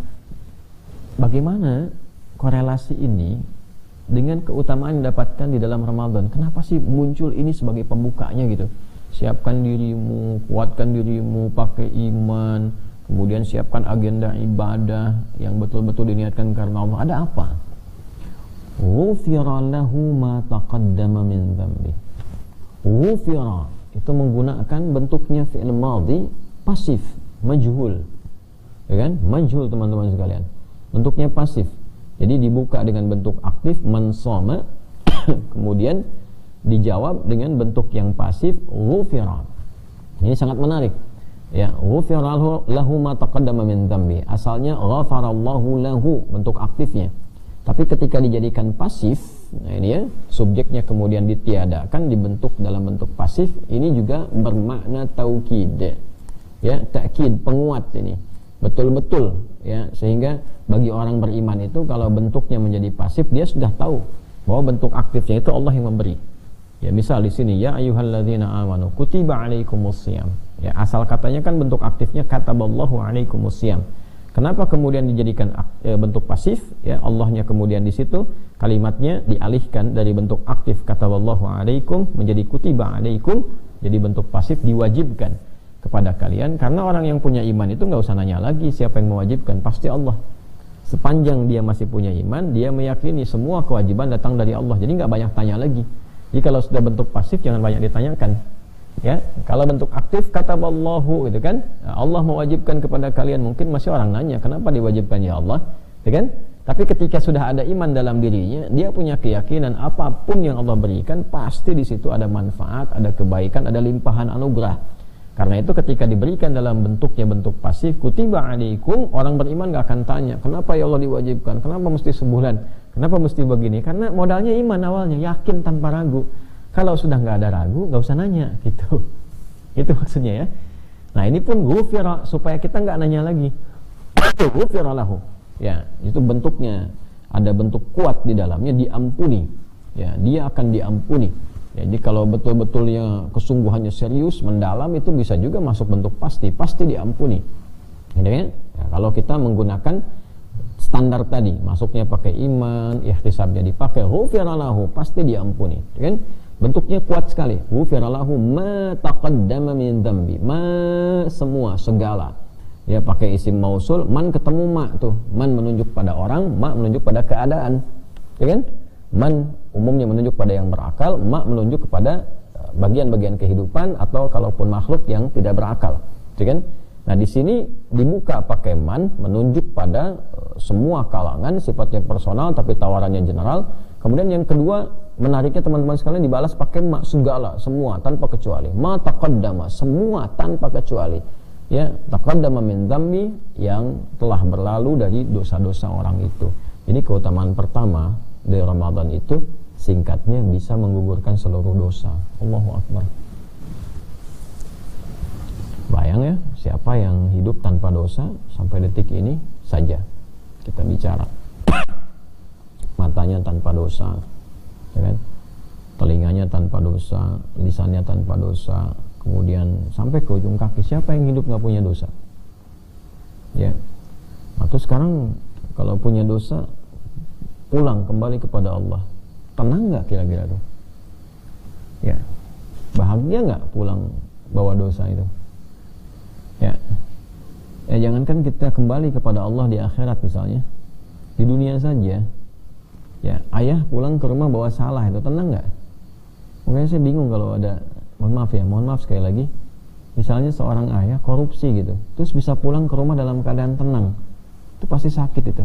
bagaimana korelasi ini dengan keutamaan yang didapatkan di dalam Ramadan? Kenapa sih muncul ini sebagai pembukanya gitu? Siapkan dirimu, kuatkan dirimu pakai iman, kemudian siapkan agenda ibadah yang betul-betul diniatkan karena Allah. Ada apa? Ghufira lahu ma taqaddama min dzambi. Ghufira itu menggunakan bentuknya fi'il madhi pasif, majhul. Ya kan? Majhul teman-teman sekalian. Bentuknya pasif. Jadi dibuka dengan bentuk aktif, man shoma, kemudian dijawab dengan bentuk yang pasif, ghufira. Ini sangat menarik. Ya, ghufira lahu ma taqaddama min dzambi. Asalnya ghafarallahu lahu, bentuk aktifnya. Tapi ketika dijadikan pasif, nah ini ya, subjeknya kemudian ditiadakan, dibentuk dalam bentuk pasif, ini juga bermakna taukid. Ya, takkid, penguat ini. Betul-betul ya, sehingga bagi orang beriman itu kalau bentuknya menjadi pasif, dia sudah tahu bahwa bentuk aktifnya itu Allah yang memberi. Ya, misal di sini ya ayyuhalladzina amanu kutiba alaikumusiyam. Ya, asal katanya kan bentuk aktifnya kataballahu alaikumusiyam. Kenapa kemudian dijadikan bentuk pasif? Ya, Allahnya kemudian di situ kalimatnya dialihkan dari bentuk aktif kataballahu alaikum menjadi kutiba alaikum, jadi bentuk pasif, diwajibkan kepada kalian. Karena orang yang punya iman itu nggak usah nanya lagi siapa yang mewajibkan, pasti Allah. Sepanjang dia masih punya iman, dia meyakini semua kewajiban datang dari Allah, jadi nggak banyak tanya lagi. Jadi kalau sudah bentuk pasif jangan banyak ditanyakan. Ya, kalau bentuk aktif kataballahu itu kan, Allah mewajibkan kepada kalian, mungkin masih orang nanya kenapa diwajibkan ya Allah, ya kan? Tapi ketika sudah ada iman dalam dirinya, dia punya keyakinan apapun yang Allah berikan pasti di situ ada manfaat, ada kebaikan, ada limpahan anugerah. Karena itu ketika diberikan dalam bentuknya bentuk pasif, kutiba alaikum, orang beriman gak akan tanya kenapa ya Allah diwajibkan, kenapa mesti sebulan, kenapa mesti begini, karena modalnya iman awalnya, yakin tanpa ragu. Kalau sudah gak ada ragu, gak usah nanya gitu. Itu maksudnya ya. Nah ini pun ghufira, supaya kita gak nanya lagi. Ghufira lahu. Ya, itu bentuknya ada bentuk kuat di dalamnya, diampuni. Ya, dia akan diampuni. Jadi kalau betul-betulnya kesungguhannya serius, mendalam, itu bisa juga masuk bentuk pasti diampuni. Gitu kan? Ya, kalau kita menggunakan standar tadi, masuknya pakai iman, ihtisabnya dipakai, ghufira lahu, pasti diampuni. Gitu kan? Bentuknya kuat sekali. Ghufira lahu ma taqaddama min dzambi. Ma, semua, segala. Ya, pakai isim mausul, man ketemu ma tuh. Man menunjuk pada orang, ma menunjuk pada keadaan. Ya kan? Man umumnya menunjuk pada yang berakal, ma menunjuk kepada bagian-bagian kehidupan atau kalaupun makhluk yang tidak berakal, gitu kan? Nah di sini dibuka pakai man, menunjuk pada semua kalangan, sifatnya personal tapi tawarannya general. Kemudian yang kedua, menariknya teman-teman sekalian, dibalas pakai ma, segala, semua tanpa kecuali. Ma taqaddama, semua tanpa kecuali. Ya, taqaddama min dzambi, yang telah berlalu dari dosa-dosa orang itu. Jadi keutamaan pertama dari Ramadan itu singkatnya bisa menggugurkan seluruh dosa. Allahu Akbar. Bayang ya, siapa yang hidup tanpa dosa sampai detik ini saja kita bicara. Matanya tanpa dosa, ya kan? Telinganya tanpa dosa, lisannya tanpa dosa, kemudian sampai ke ujung kaki. Siapa yang hidup nggak punya dosa? Ya. Atau sekarang kalau punya dosa pulang kembali kepada Allah, tenang nggak kira-kira tuh? Ya, bahagia nggak pulang bawa dosa itu? Ya, jangankan kita kembali kepada Allah di akhirat misalnya, di dunia saja. Ya, ayah pulang ke rumah bawa salah itu tenang nggak? Makanya saya bingung kalau ada, mohon maaf sekali lagi, misalnya seorang ayah korupsi gitu, terus bisa pulang ke rumah dalam keadaan tenang, itu pasti sakit itu.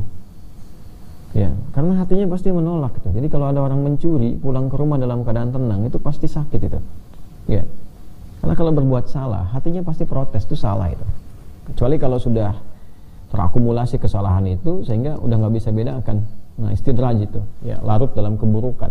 Ya, karena hatinya pasti menolak itu. Jadi kalau ada orang mencuri pulang ke rumah dalam keadaan tenang, itu pasti sakit itu. Ya, karena kalau berbuat salah, hatinya pasti protes, itu salah itu. Kecuali kalau sudah terakumulasi kesalahan itu sehingga udah nggak bisa bedakan. Nah, istidraj itu, ya, larut dalam keburukan.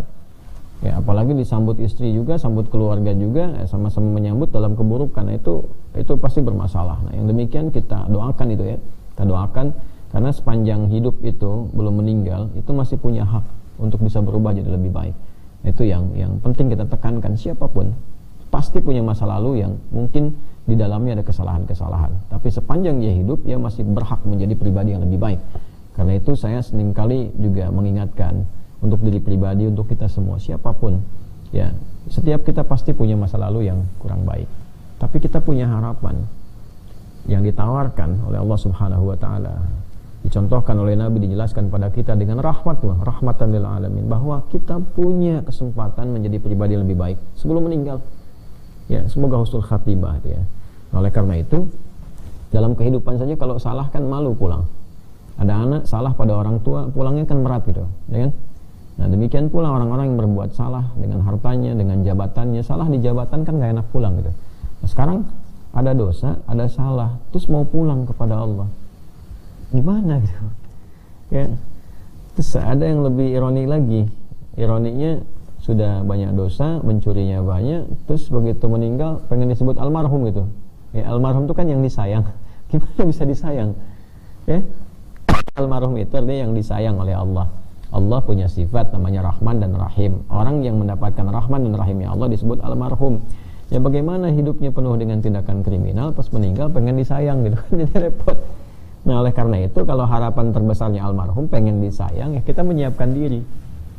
Ya, apalagi disambut istri juga, sambut keluarga juga, ya, sama-sama menyambut dalam keburukan. Nah, itu pasti bermasalah. Nah, yang demikian kita doakan itu ya. Kita doakan karena sepanjang hidup itu belum meninggal, itu masih punya hak untuk bisa berubah jadi lebih baik. Itu yang penting kita tekankan. Siapapun pasti punya masa lalu yang mungkin di dalamnya ada kesalahan-kesalahan, tapi sepanjang dia hidup, dia masih berhak menjadi pribadi yang lebih baik. Karena itu saya seringkali juga mengingatkan untuk diri pribadi, untuk kita semua, siapapun, ya, setiap kita pasti punya masa lalu yang kurang baik, tapi kita punya harapan yang ditawarkan oleh Allah Subhanahu wa Ta'ala, dicontohkan oleh Nabi, dijelaskan pada kita dengan rahmatan lil alamin, bahwa kita punya kesempatan menjadi pribadi yang lebih baik sebelum meninggal. Ya, semoga husnul khatimah itu ya. Oleh karena itu, dalam kehidupan saja kalau salah kan malu pulang. Ada anak salah pada orang tua, pulangnya kan berat gitu, ya kan? Nah, demikian pula orang-orang yang berbuat salah dengan hartanya, dengan jabatannya, salah di jabatan kan gak enak pulang gitu. Nah, sekarang ada dosa, ada salah, terus mau pulang kepada Allah, gimana gitu? Ya, terus ada yang lebih ironi lagi. Ironinya, sudah banyak dosa, mencurinya banyak, terus begitu meninggal pengen disebut almarhum gitu. Ya, almarhum itu kan yang disayang. Gimana bisa disayang? Ya, almarhum itu artinya yang disayang oleh Allah. Allah punya sifat namanya Rahman dan Rahim. Orang yang mendapatkan Rahman dan Rahimnya Allah disebut almarhum. Ya, bagaimana hidupnya penuh dengan tindakan kriminal, pas meninggal pengen disayang gitu kan, jadi repot. Nah, oleh karena itu kalau harapan terbesarnya almarhum pengen disayang, ya kita menyiapkan diri.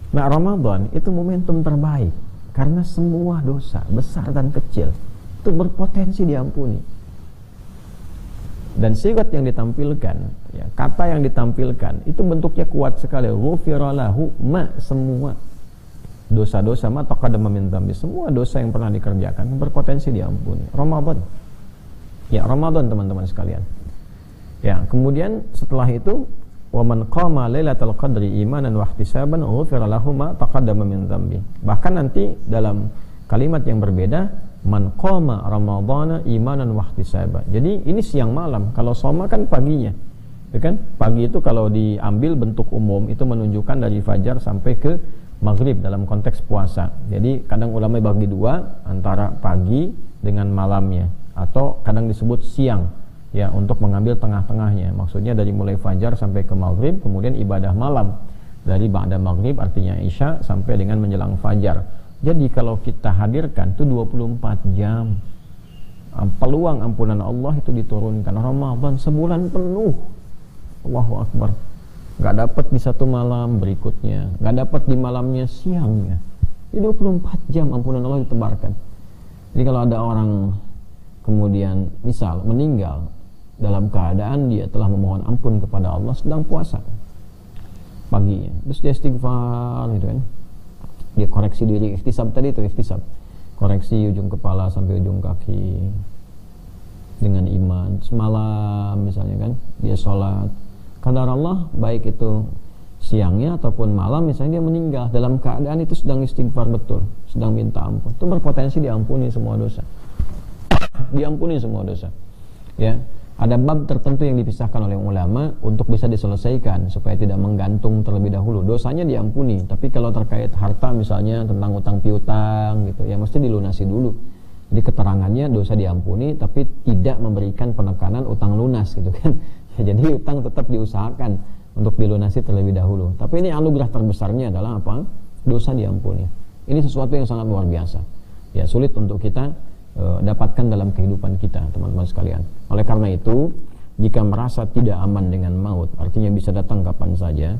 Nah, Ramadan itu momentum terbaik karena semua dosa besar dan kecil itu berpotensi diampuni. Dan sigat yang ditampilkan, ya, kata yang ditampilkan itu bentuknya kuat sekali. Ghufira lahu ma, semua dosa-dosa ma taqaddama min dzambi, semua dosa yang pernah dikerjakan berpotensi diampuni. Ramadan. Ya, Ramadan teman-teman sekalian. Ya, kemudian setelah itu wa man qama lailatul qadri imanan wa ihtisaban ghufira lahu ma taqaddama min dzambi. Bahkan nanti dalam kalimat yang berbeda, man qama ramadhana imanan wa ihtisaban. Jadi ini siang malam. Kalau shoma kan paginya. Ya kan? Pagi itu kalau diambil bentuk umum itu menunjukkan dari fajar sampai ke maghrib dalam konteks puasa. Jadi kadang ulama bagi dua antara pagi dengan malamnya, atau kadang disebut siang, ya, untuk mengambil tengah-tengahnya. Maksudnya dari mulai fajar sampai ke maghrib, kemudian ibadah malam dari ba'da maghrib artinya isya sampai dengan menjelang fajar. Jadi kalau kita hadirkan itu 24 jam, peluang ampunan Allah itu diturunkan. Ramadan sebulan penuh, Allahu Akbar. Gak dapat di satu malam berikutnya, gak dapat di malamnya siangnya. Jadi 24 jam ampunan Allah ditebarkan. Jadi kalau ada orang kemudian misal meninggal dalam keadaan dia telah memohon ampun kepada Allah sedang puasa paginya, terus dia istighfar gitu kan, dia koreksi diri, ihtisab tadi itu ihtisab, koreksi ujung kepala sampai ujung kaki dengan iman. Semalam misalnya kan dia sholat, qadar Allah baik itu siangnya ataupun malam misalnya dia meninggal dalam keadaan itu sedang istighfar betul, sedang minta ampun, itu berpotensi diampuni semua dosa. Diampuni semua dosa. Ya, ada bab tertentu yang dipisahkan oleh ulama untuk bisa diselesaikan supaya tidak menggantung terlebih dahulu. Dosanya diampuni, tapi kalau terkait harta misalnya tentang utang piutang gitu, ya mesti dilunasi dulu. Jadi keterangannya dosa diampuni tapi tidak memberikan penekanan utang lunas gitu kan. Ya, jadi utang tetap diusahakan untuk dilunasi terlebih dahulu. Tapi ini anugerah terbesarnya adalah apa? Dosa diampuni. Ini sesuatu yang sangat luar biasa. Ya, sulit untuk kita dapatkan dalam kehidupan kita, teman-teman sekalian. Oleh karena itu, jika merasa tidak aman dengan maut, artinya bisa datang kapan saja,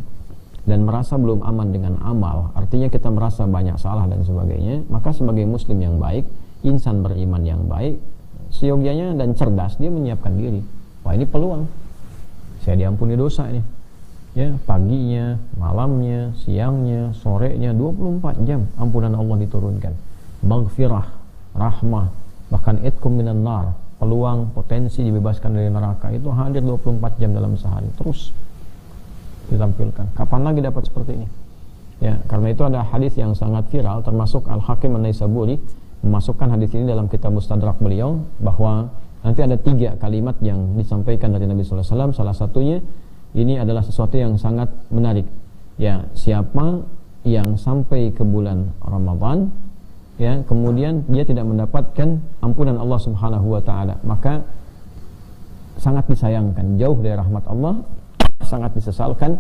dan merasa belum aman dengan amal, artinya kita merasa banyak salah dan sebagainya, maka sebagai muslim yang baik, insan beriman yang baik, seyogyanya dan cerdas dia menyiapkan diri. Wah, ini peluang, saya diampuni dosa nih, ya, paginya, malamnya, siangnya, sorenya, 24 jam ampunan Allah diturunkan, maghfirah, rahmah, bahkan itqum minan nar, peluang, potensi dibebaskan dari neraka itu hadir 24 jam dalam sehari, terus ditampilkan. Kapan lagi dapat seperti ini? Ya, karena itu ada hadis yang sangat viral, termasuk Al-Hakim An-Naisaburi memasukkan hadis ini dalam kitab Mustadrak beliau, bahwa nanti ada 3 kalimat yang disampaikan dari Nabi sallallahu alaihi wasallam. Salah satunya ini adalah sesuatu yang sangat menarik. Ya, siapa yang sampai ke bulan Ramadan, ya, kemudian dia tidak mendapatkan ampunan Allah Subhanahu wa taala, maka sangat disayangkan, jauh dari rahmat Allah, sangat disesalkan,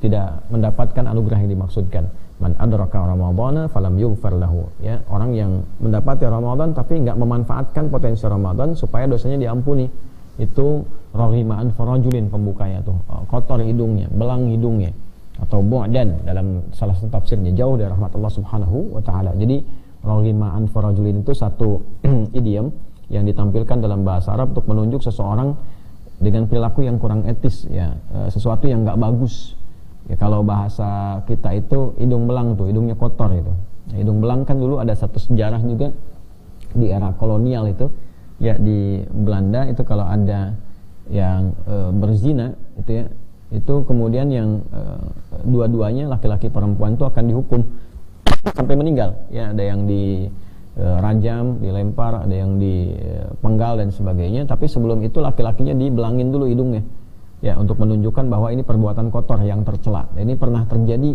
tidak mendapatkan anugerah yang dimaksudkan. Man adraka ramadhana falam yughfar lahu, ya, orang yang mendapati Ramadan tapi enggak memanfaatkan potensi Ramadan supaya dosanya diampuni. Itu raghimaan farajulin, pembukanya tuh, kotor hidungnya, belang hidungnya, atau bu'dan dalam salah satu tafsirnya, jauh dari rahmat Allah Subhanahu wa taala. Jadi raghimaan farajulin itu satu idiom yang ditampilkan dalam bahasa Arab untuk menunjuk seseorang dengan perilaku yang kurang etis, ya, sesuatu yang enggak bagus. Ya, kalau bahasa kita itu hidung belang tuh, hidungnya kotor itu. Nah, hidung belang kan dulu ada satu sejarah juga di era kolonial itu, ya, di Belanda itu kalau ada yang berzina itu, ya, itu kemudian yang dua-duanya laki-laki perempuan itu akan dihukum sampai meninggal. Ya, ada yang dirajam, dilempar, ada yang dipenggal dan sebagainya. Tapi sebelum itu laki-lakinya dibelangin dulu hidungnya, ya, untuk menunjukkan bahwa ini perbuatan kotor yang tercela. Ini pernah terjadi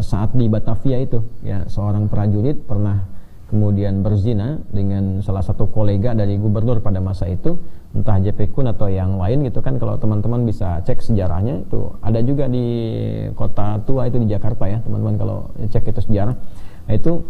saat di Batavia itu, ya, seorang prajurit pernah kemudian berzina dengan salah satu kolega dari gubernur pada masa itu, entah JP Kun atau yang lain gitu kan. Kalau teman-teman bisa cek sejarahnya, itu ada juga di kota tua itu di Jakarta, ya teman-teman, kalau cek itu sejarah. Nah, itu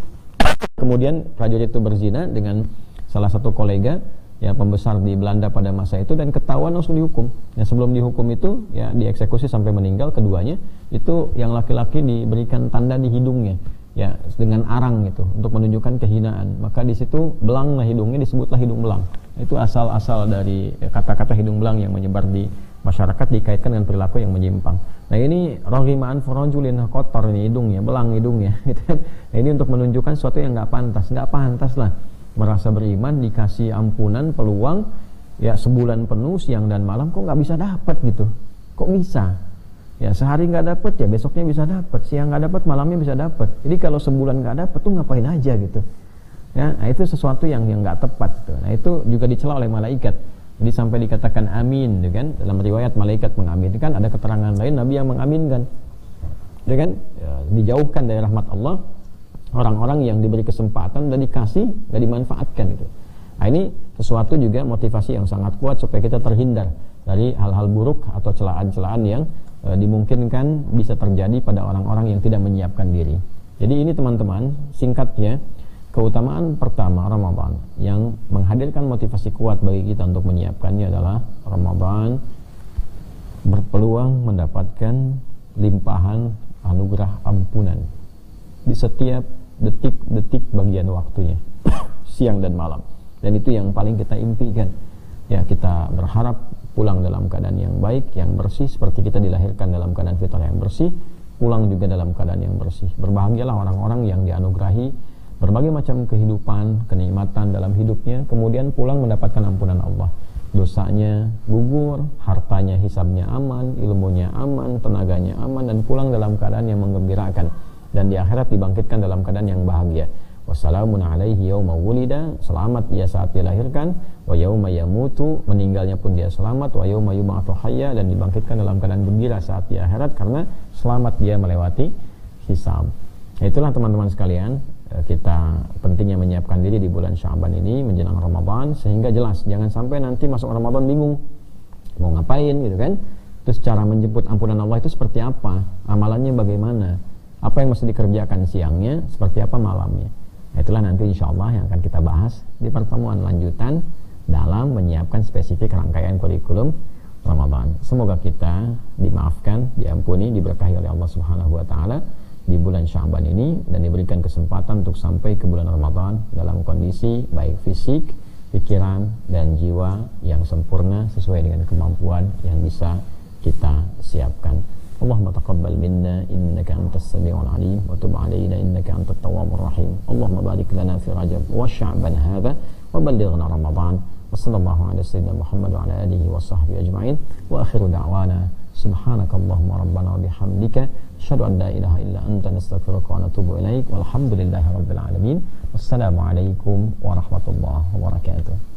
kemudian prajurit itu berzina dengan salah satu kolega, ya, pembesar di Belanda pada masa itu, dan ketahuan langsung dihukum. Ya, sebelum dihukum itu, ya, dieksekusi sampai meninggal keduanya. Itu yang laki-laki diberikan tanda di hidungnya, ya, dengan arang itu untuk menunjukkan kehinaan. Maka di situ belanglah hidungnya, disebutlah hidung belang. Itu asal-asal dari kata-kata hidung belang yang menyebar di masyarakat dikaitkan dengan perilaku yang menyimpang. Nah, ini raghimaan farajulin, kotor ini hidungnya, belang hidungnya gitu kan. Nah, ini untuk menunjukkan sesuatu yang enggak pantas lah. Merasa beriman, dikasih ampunan, peluang, ya, sebulan penuh siang dan malam, kok nggak bisa dapat gitu? Kok bisa? Ya, sehari nggak dapat, ya besoknya bisa dapat, siang nggak dapat, malamnya bisa dapat. Jadi kalau sebulan nggak dapat tuh ngapain aja gitu? Ya, nah, itu sesuatu yang nggak tepat. Gitu. Nah, itu juga dicela oleh malaikat. Jadi sampai dikatakan amin, gitu kan? Dalam riwayat malaikat mengaminkan, ada keterangan lain Nabi yang mengaminkan, gitu kan? Ya, dijauhkan dari rahmat Allah orang-orang yang diberi kesempatan dan dikasih, dan dimanfaatkan gitu. Nah, ini sesuatu juga motivasi yang sangat kuat supaya kita terhindar dari hal-hal buruk atau celaan-celaan yang dimungkinkan bisa terjadi pada orang-orang yang tidak menyiapkan diri. Jadi ini teman-teman, singkatnya, keutamaan pertama Ramadan yang menghadirkan motivasi kuat bagi kita untuk menyiapkannya adalah Ramadan berpeluang mendapatkan limpahan anugerah ampunan di setiap detik-detik bagian waktunya, siang dan malam. Dan itu yang paling kita impikan. Ya, kita berharap pulang dalam keadaan yang baik, yang bersih, seperti kita dilahirkan dalam keadaan fitrah yang bersih, pulang juga dalam keadaan yang bersih. Berbahagialah orang-orang yang dianugerahi berbagai macam kehidupan, kenikmatan dalam hidupnya, kemudian pulang mendapatkan ampunan Allah. Dosanya gugur, hartanya, hisabnya aman, ilmunya aman, tenaganya aman, dan pulang dalam keadaan yang menggembirakan. Dan di akhirat dibangkitkan dalam keadaan yang bahagia. Wassalamun alaihi yauma wulida, selamat dia saat dilahirkan, wa yauma yamutu, meninggalnya pun dia selamat, wa yauma yub'atsu hayya, dan dibangkitkan dalam keadaan gembira saat di akhirat karena selamat dia melewati hisab. Itulah teman-teman sekalian, kita pentingnya menyiapkan diri di bulan Sya'ban ini menjelang Ramadan, sehingga jelas jangan sampai nanti masuk Ramadan bingung mau ngapain gitu kan. Terus cara menjemput ampunan Allah itu seperti apa, amalannya bagaimana, apa yang mesti dikerjakan siangnya, seperti apa malamnya. Nah, itulah nanti insyaallah yang akan kita bahas di pertemuan lanjutan dalam menyiapkan spesifik rangkaian kurikulum Ramadan. Semoga kita dimaafkan, diampuni, diberkahi oleh Allah Subhanahu wa taala di bulan Sya'ban ini, dan diberikan kesempatan untuk sampai ke bulan Ramadan dalam kondisi baik fisik, pikiran dan jiwa yang sempurna sesuai dengan kemampuan yang bisa kita siapkan. Allahumma taqabbal minna innaka antas samiul alim wa tub alaina innaka antat tawwabur rahim. Allahumma barik lana fi Rajab wa Sya'ban hadha wa ballighna Ramadan. Wa sallallahu ala sayyidina Muhammad wa ala alihi wa sahbihi ajma'in. Wa akhiru da'wana subhanakallahumma rabbana wa bihamdika asyhadu an la ilaha illa anta nastaghfiruka wa natubu ilaik. Walhamdulillahi rabbil alamin. Wassalamu alaikum warahmatullahi wabarakatuh.